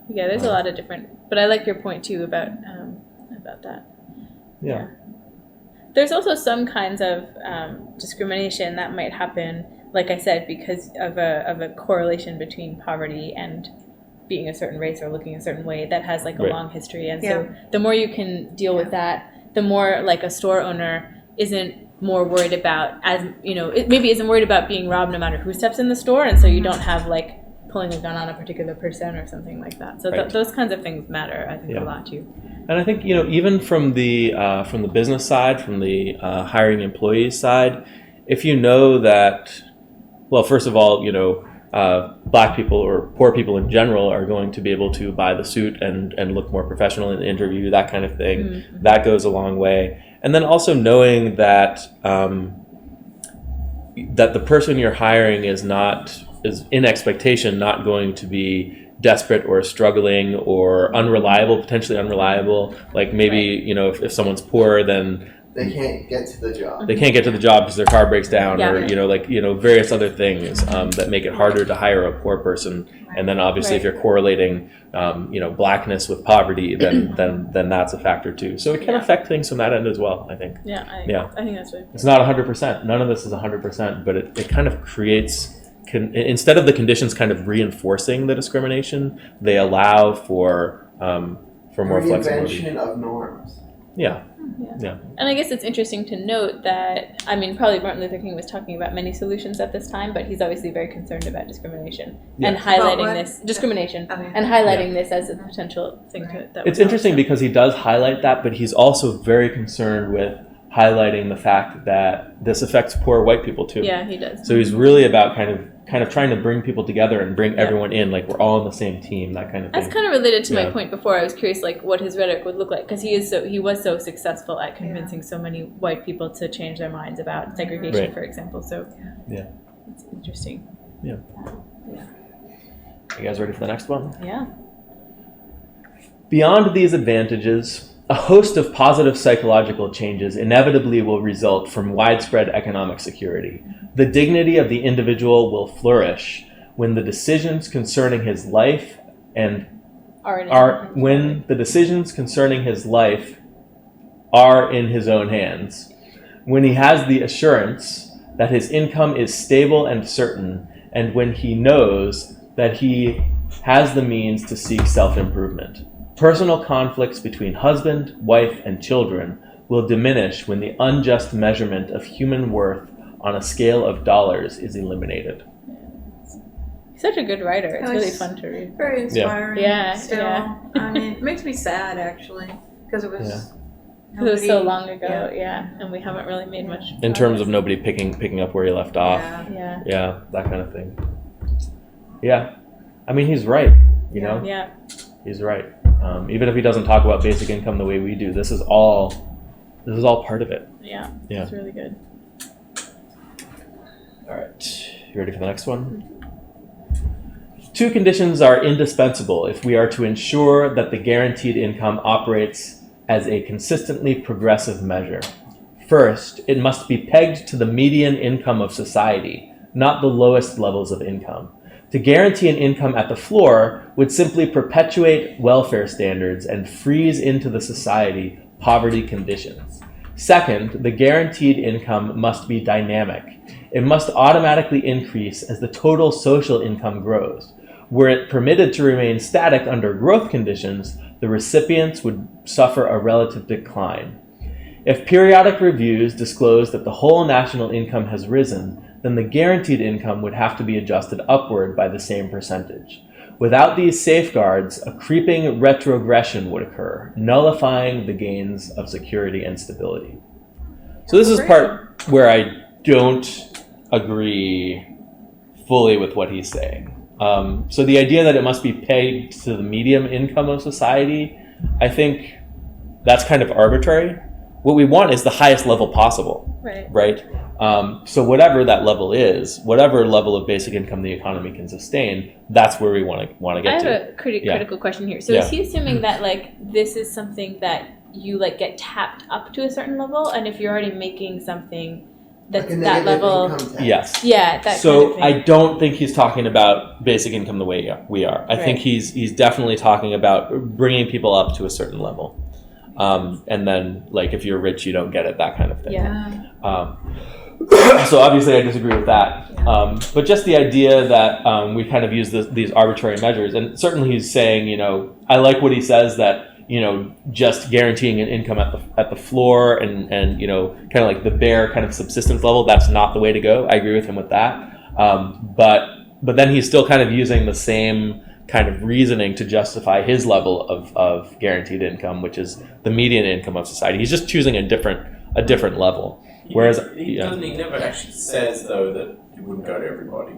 Yeah, there's a lot of different, but I like your point too about that. Yeah. There's also some kinds of discrimination that might happen, like I said, because of a correlation between poverty and being a certain race or looking a certain way that has like a Right. long history. And so the more you can deal with that, the more like a store owner isn't more worried about, as you know, it maybe isn't worried about being robbed no matter who steps in the store. And so you don't have like pulling a gun on a particular person or something like that. So Right. those kinds of things matter, I think, a lot too. And I think, even from the business side, from the hiring employees side, if you know that, well, first of all, Black people or poor people in general are going to be able to buy the suit and look more professional in the interview, that kind of thing, Mm-hmm. that goes a long way. And then also knowing that that the person you're hiring is in expectation not going to be desperate or struggling or potentially unreliable. Like maybe, if someone's poor, then They can't get to the job. they can't get to the job because their car breaks down, Yeah. or various other things that make it harder to hire a poor person. And then obviously if Right. you're correlating, blackness with poverty, then that's a factor too. So it can affect things from that end as well, I think. Yeah, I think that's right. It's not 100%. None of this is 100%, but it kind of creates, instead of the conditions kind of reinforcing the discrimination, they allow for more flexibility. Reinvention of norms. Yeah. And I guess it's interesting to note that, probably Martin Luther King was talking about many solutions at this time, but he's obviously very concerned about discrimination and About highlighting what? this discrimination Okay. and highlighting this as a potential thing that It's would interesting help. because he does highlight that, but he's also very concerned with highlighting the fact that this affects poor white people too. Yeah, he does. So he's really about kind of trying to bring people together and bring everyone in, like we're all on the same team, that kind of thing. That's kind of related to my Yeah. point before. I was curious, like, what his rhetoric would look like, because he was so successful at convincing so many white people to change their minds about segregation, Right. for example. So Yeah. it's interesting. You guys ready for the next one? Yeah. Beyond these advantages, a host of positive psychological changes inevitably will result from widespread economic security. The dignity of the individual will flourish when the decisions concerning his life when the decisions concerning his life are in his own hands. When he has the assurance that his income is stable and certain, and when he knows that he has the means to seek self-improvement. Personal conflicts between husband, wife, and children will diminish when the unjust measurement of human worth on a scale of dollars is eliminated. He's such a good writer. It's Oh, really he's- fun to read. Very inspiring. Yeah, Still, yeah. it makes me sad actually because it was. Yeah. It was so nobody- long ago, yeah, and we haven't really made much. In terms of nobody picking up where he left off. Yeah. Yeah. Yeah, that kind of thing. Yeah. He's right, Yeah. He's right. Even if he doesn't talk about basic income the way we do, this is all part of it. Yeah. Yeah. It's really good. All right. You ready for the next one? Two conditions are indispensable if we are to ensure that the guaranteed income operates as a consistently progressive measure. First, it must be pegged to the median income of society, not the lowest levels of income. To guarantee an income at the floor would simply perpetuate welfare standards and freeze into the society poverty conditions. Second, the guaranteed income must be dynamic. It must automatically increase as the total social income grows. Were it permitted to remain static under growth conditions, the recipients would suffer a relative decline. If periodic reviews disclose that the whole national income has risen, then the guaranteed income would have to be adjusted upward by the same percentage. Without these safeguards, a creeping retrogression would occur, nullifying the gains of security and stability. So this is part where I don't agree fully with what he's saying. So the idea that it must be pegged to the median income of society, I think that's kind of arbitrary. What we want is the highest level possible, Right. right? So whatever that level is, whatever level of basic income the economy can sustain, that's where we want to get to. I have a critical question here. So is he assuming that like this is something that you like get tapped up to a certain level, and if you're already making something that's Like a that negative level, income tax. Yes. yeah, that So kind of thing. I don't think he's talking about basic income the way we are. I think he's definitely talking about bringing people up to a certain level, and then like if you're rich, you don't get it, that kind of thing. Yeah. So obviously I disagree with that. But just the idea that we kind of use these arbitrary measures, and certainly he's saying, I like what he says that, just guaranteeing an income at the floor and kind of like the bare kind of subsistence level, that's not the way to go. I agree with him with that. But then he's still kind of using the same kind of reasoning to justify his level of guaranteed income, which is the median income of society. He's just choosing a different level. Whereas he never actually says though that it wouldn't go to everybody.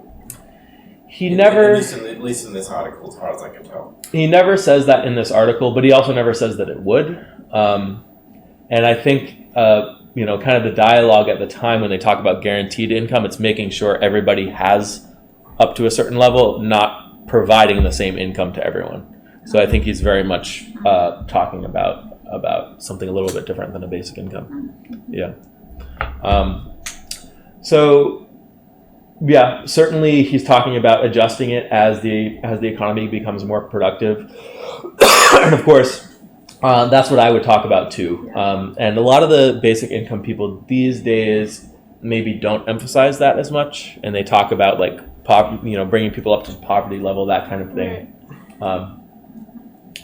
At least in this article, as far as I can tell. He never says that in this article, but he also never says that it would. And I think kind of the dialogue at the time when they talk about guaranteed income, it's making sure everybody has up to a certain level, not providing the same income to everyone. So I think he's very much talking about something a little bit different than a basic income. Yeah. Certainly he's talking about adjusting it as the economy becomes more productive. And of course, that's what I would talk about too. And a lot of the basic income people these days maybe don't emphasize that as much, and they talk about like bringing people up to the poverty level, that kind of thing.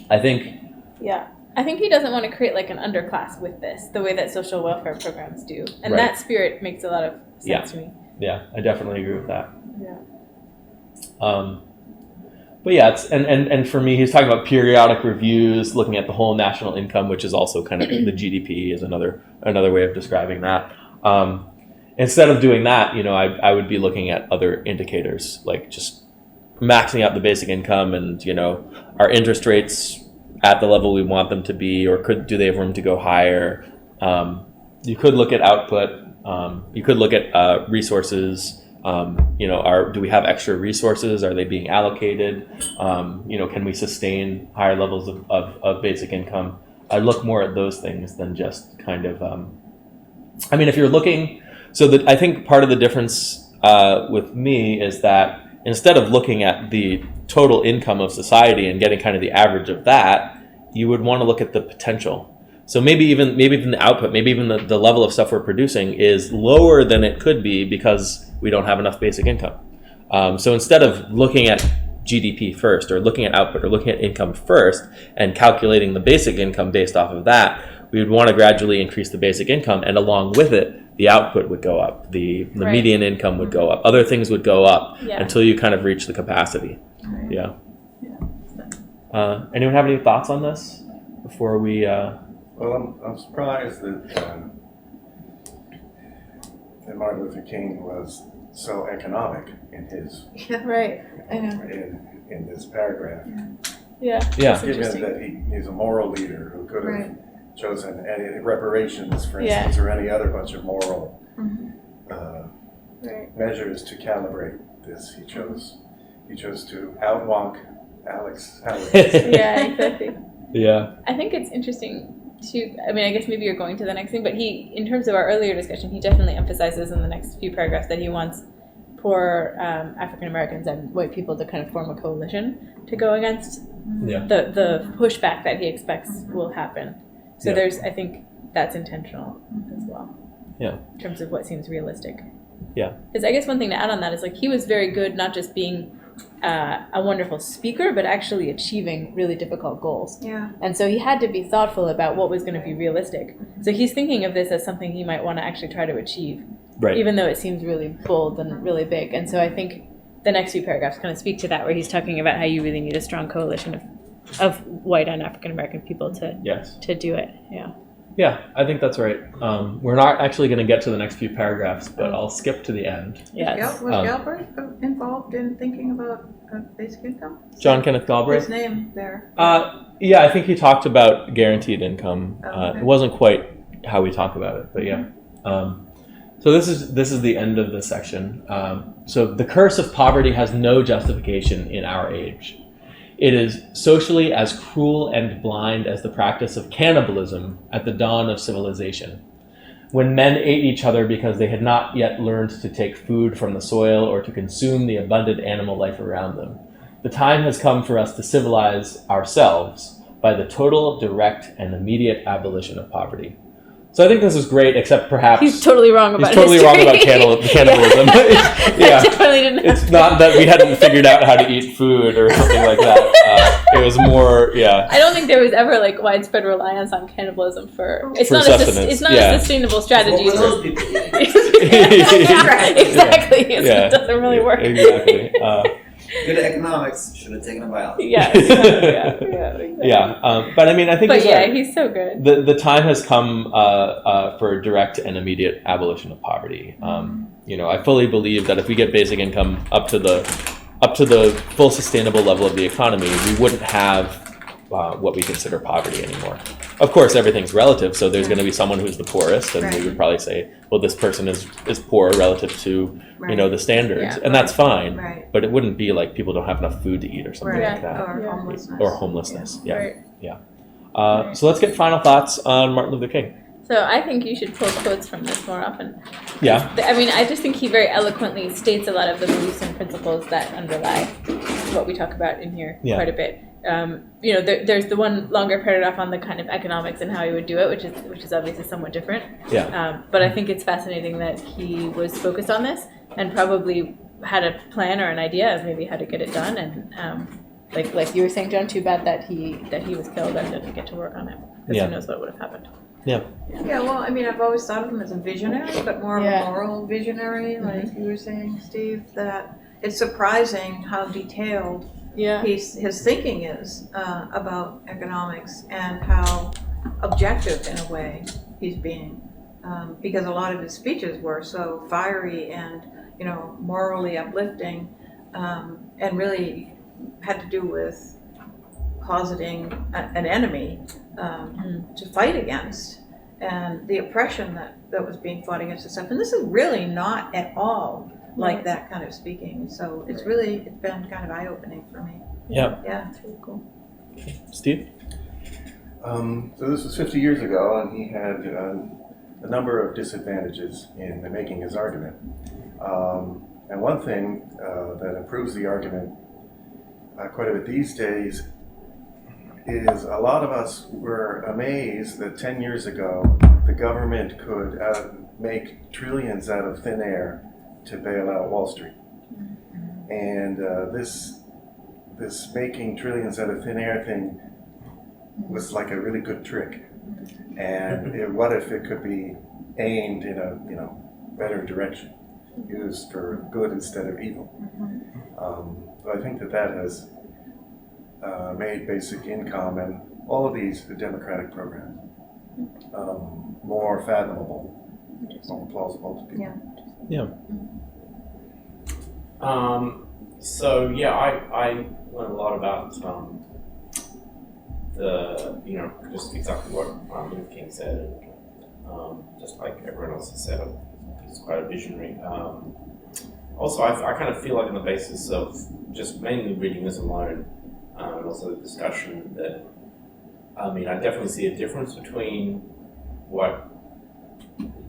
I think he doesn't want to create like an underclass with this, the way that social welfare programs do, and that spirit makes a lot of sense to me. Yeah, I definitely agree with that. Yeah. But yeah, it's and for me, he's talking about periodic reviews, looking at the whole national income, which is also kind of the GDP is another way of describing that. Instead of doing that, I would be looking at other indicators, like just maxing out the basic income and, are interest rates at the level we want them to be, or do they have room to go higher? You could look at output. You could look at resources. Do we have extra resources? Are they being allocated? Can we sustain higher levels of basic income? I look more at those things than just kind of. If you're looking, I think part of the difference with me is that instead of looking at the total income of society and getting kind of the average of that, you would want to look at the potential. So maybe even the output, maybe even the level of stuff we're producing is lower than it could be because we don't have enough basic income. So instead of looking at GDP first, or looking at output, or looking at income first, and calculating the basic income based off of that, we would want to gradually increase the basic income, and along with it, the output would go up, the median income would go up, other things would go up until you kind of reach the capacity. Right. Yeah. Anyone have any thoughts on this before we? Well, I'm surprised that Martin Luther King was so economic in his in this paragraph. Yeah. Given that he's a moral leader who could have chosen any reparations, for instance, or any other bunch of moral measures to calibrate this. He chose to outwonk Alex. Yeah, exactly. Yeah. I think it's interesting too. I guess maybe you're going to the next thing, but he, in terms of our earlier discussion, he definitely emphasizes in the next few paragraphs that he wants poor African Americans and white people to kind of form a coalition to go against the pushback that he expects will happen. So I think that's intentional as well. Yeah. In terms of what seems realistic. Yeah. Because I guess one thing to add on that is like he was very good, not just being a wonderful speaker, but actually achieving really difficult goals. Yeah. And so he had to be thoughtful about what was going to be realistic. So he's thinking of this as something he might want to actually try to achieve, even though it seems really bold and really big. And so I think the next few paragraphs kind of speak to that, where he's talking about how you really need a strong coalition of white and African American people to do it. Yeah. Yeah, I think that's right. We're not actually going to get to the next few paragraphs, but I'll skip to the end. Yes. Was Galbraith involved in thinking about basic income? John Kenneth Galbraith? His name there. Yeah, I think he talked about guaranteed income. It wasn't quite how we talk about it, but yeah. So this is the end of the section. So the curse of poverty has no justification in our age. It is socially as cruel and blind as the practice of cannibalism at the dawn of civilization, when men ate each other because they had not yet learned to take food from the soil or to consume the abundant animal life around them. The time has come for us to civilize ourselves by the total, direct, and immediate abolition of poverty. So I think this is great, except perhaps He's totally wrong about history. Cannibalism. Yeah. Definitely didn't. It's not that we hadn't figured out how to eat food or something like that. It was more, I don't think there was ever like widespread reliance on cannibalism for. It's For not sustenance, it's not a sustainable strategy. What were those people eating? Exactly. It doesn't really work. Exactly. Good at economics, should have taken a biology. Yes. Exactly. But I mean, I think. But he's so good. The time has come for direct and immediate abolition of poverty. I fully believe that if we get basic income up to the full sustainable level of the economy, we wouldn't have what we consider poverty anymore. Of course, everything's relative, so there's going to be someone who's the poorest, and we would probably say, well, this person is poor relative to the standards, and that's fine. Right. But it wouldn't be like people don't have enough food to eat or something like that, Or homelessness. So let's get final thoughts on Martin Luther King. So I think you should pull quotes from this more often. Yeah. I mean, I just think he very eloquently states a lot of the beliefs and principles that underlie what we talk about in here quite a bit. There's the one longer paragraph on the kind of economics and how he would do it, which is obviously somewhat different. Yeah. But I think it's fascinating that he was focused on this and probably had a plan or an idea of maybe how to get it done. And like you were saying, John, too bad that he was killed and didn't get to work on it, because who knows what would have happened. Yeah. Yeah, well, I mean, I've always thought of him as a visionary, but more of a moral visionary, like you were saying, Steve, that it's surprising how detailed his thinking is about economics and how objective, in a way, he's being. Because a lot of his speeches were so fiery and, morally uplifting, and really had to do with positing an enemy to fight against, and the oppression that was being fought against and stuff. And this is really not at all like that kind of speaking. So it's been kind of eye-opening for me. Yeah. Yeah, it's really cool. Steve? So this was 50 years ago, and he had a number of disadvantages in making his argument. And one thing that improves the argument quite a bit these days is a lot of us were amazed that 10 years ago the government could make trillions out of thin air to bail out Wall Street. And this making trillions out of thin air thing was like a really good trick. And what if it could be aimed in a better direction, used for good instead of evil? So I think that has made basic income and all of these democratic programs more fathomable, more plausible to people. Yeah. I learned a lot about just exactly what Martin Luther King said, and just like everyone else has said, he's quite a visionary. Also, I kind of feel like on the basis of just mainly reading this alone, and also the discussion, that I definitely see a difference between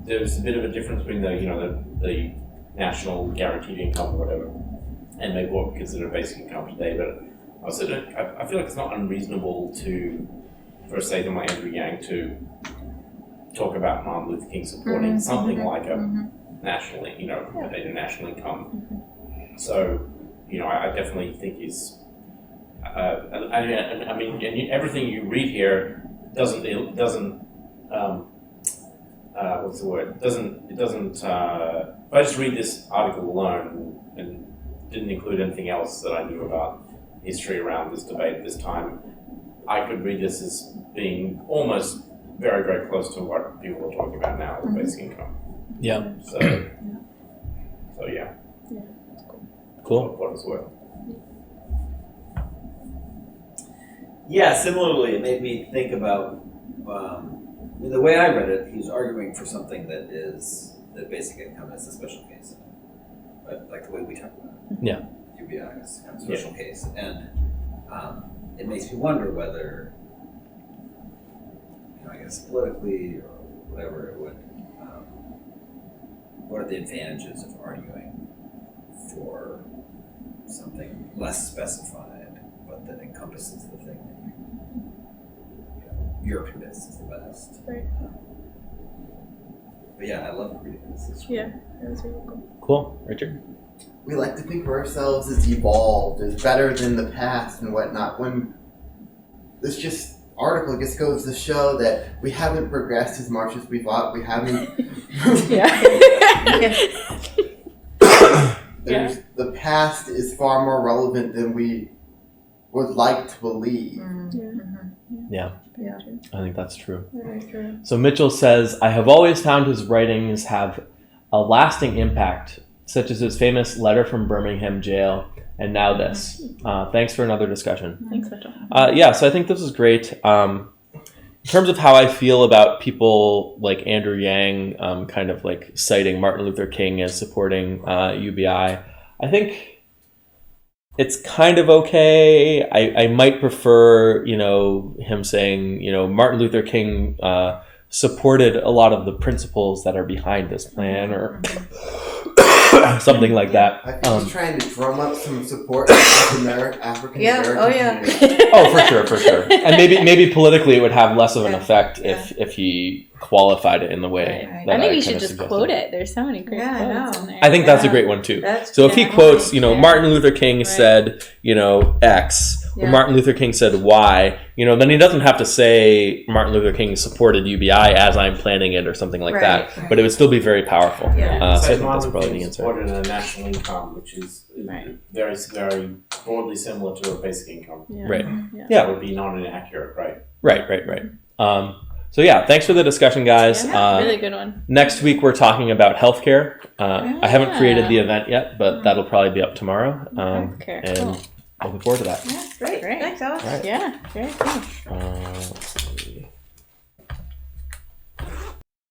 there's a bit of a difference between the national guaranteed income or whatever, and maybe what we consider basic income today. But also, I feel like it's not unreasonable for say someone like Andrew Yang to talk about Martin Luther King supporting something like a national, a national income. So, I definitely think he's. Everything you read here doesn't. What's the word? It doesn't. If I just read this article alone and didn't include anything else that I knew about history around this debate at this time, I could read this as being almost very, very close to what people are talking about now with basic income. Yeah. So yeah. Cool. For what it's worth. Yeah, similarly, it made me think about the way I read it. He's arguing for something that is the basic income is a special case, but like the way we talk about it. Yeah. UBI is kind of a special case, and it makes me wonder whether, I guess politically or whatever it would, what are the advantages of arguing for something less specified, but that encompasses the thing that you're convinced is the best. Right. But yeah, I love reading this. Yeah, that was really cool. Cool. Richard? We like to think of ourselves as evolved, as better than the past and whatnot, when this just article just goes to show that we haven't progressed as much as we thought. We haven't. The past is far more relevant than we would like to believe. Yeah. Yeah. I think that's true. Very true. So Mitchell says, I have always found his writings have a lasting impact, such as his famous letter from Birmingham jail, and now this. Thanks for another discussion. Thanks, Mitchell. Yeah, so I think this is great. In terms of how I feel about people like Andrew Yang, kind of like citing Martin Luther King as supporting UBI, I think it's kind of okay. I might prefer, him saying, Martin Luther King supported a lot of the principles that are behind this plan, or something like that. I think he's trying to drum up some support from African American. Oh yeah. Oh, for sure. And maybe politically it would have less of an effect if he qualified it in the way. Right. That I think you kinda should just suggested. quote it. There's so many great Yeah, I quotes know. in there. I think that's a great one too. So if he quotes, Martin Luther King said, X, or Martin Luther King said Y, then he doesn't have to say Martin Luther King supported UBI as I'm planning it or something like that. But it would still be very powerful. Yeah. So I think that's probably the answer. Supported a national income, which is very, very broadly similar to a basic income. Yeah. Right. Yeah. Yeah. That would be not inaccurate, right? Right. So yeah, thanks for the discussion, guys. Really good one. Next week we're talking about healthcare. I haven't created the event yet, but that'll probably be up tomorrow. Healthcare, And cool. looking forward to that. Yeah, great. Great. Thanks, Alex. Right. Yeah, very cool. Let's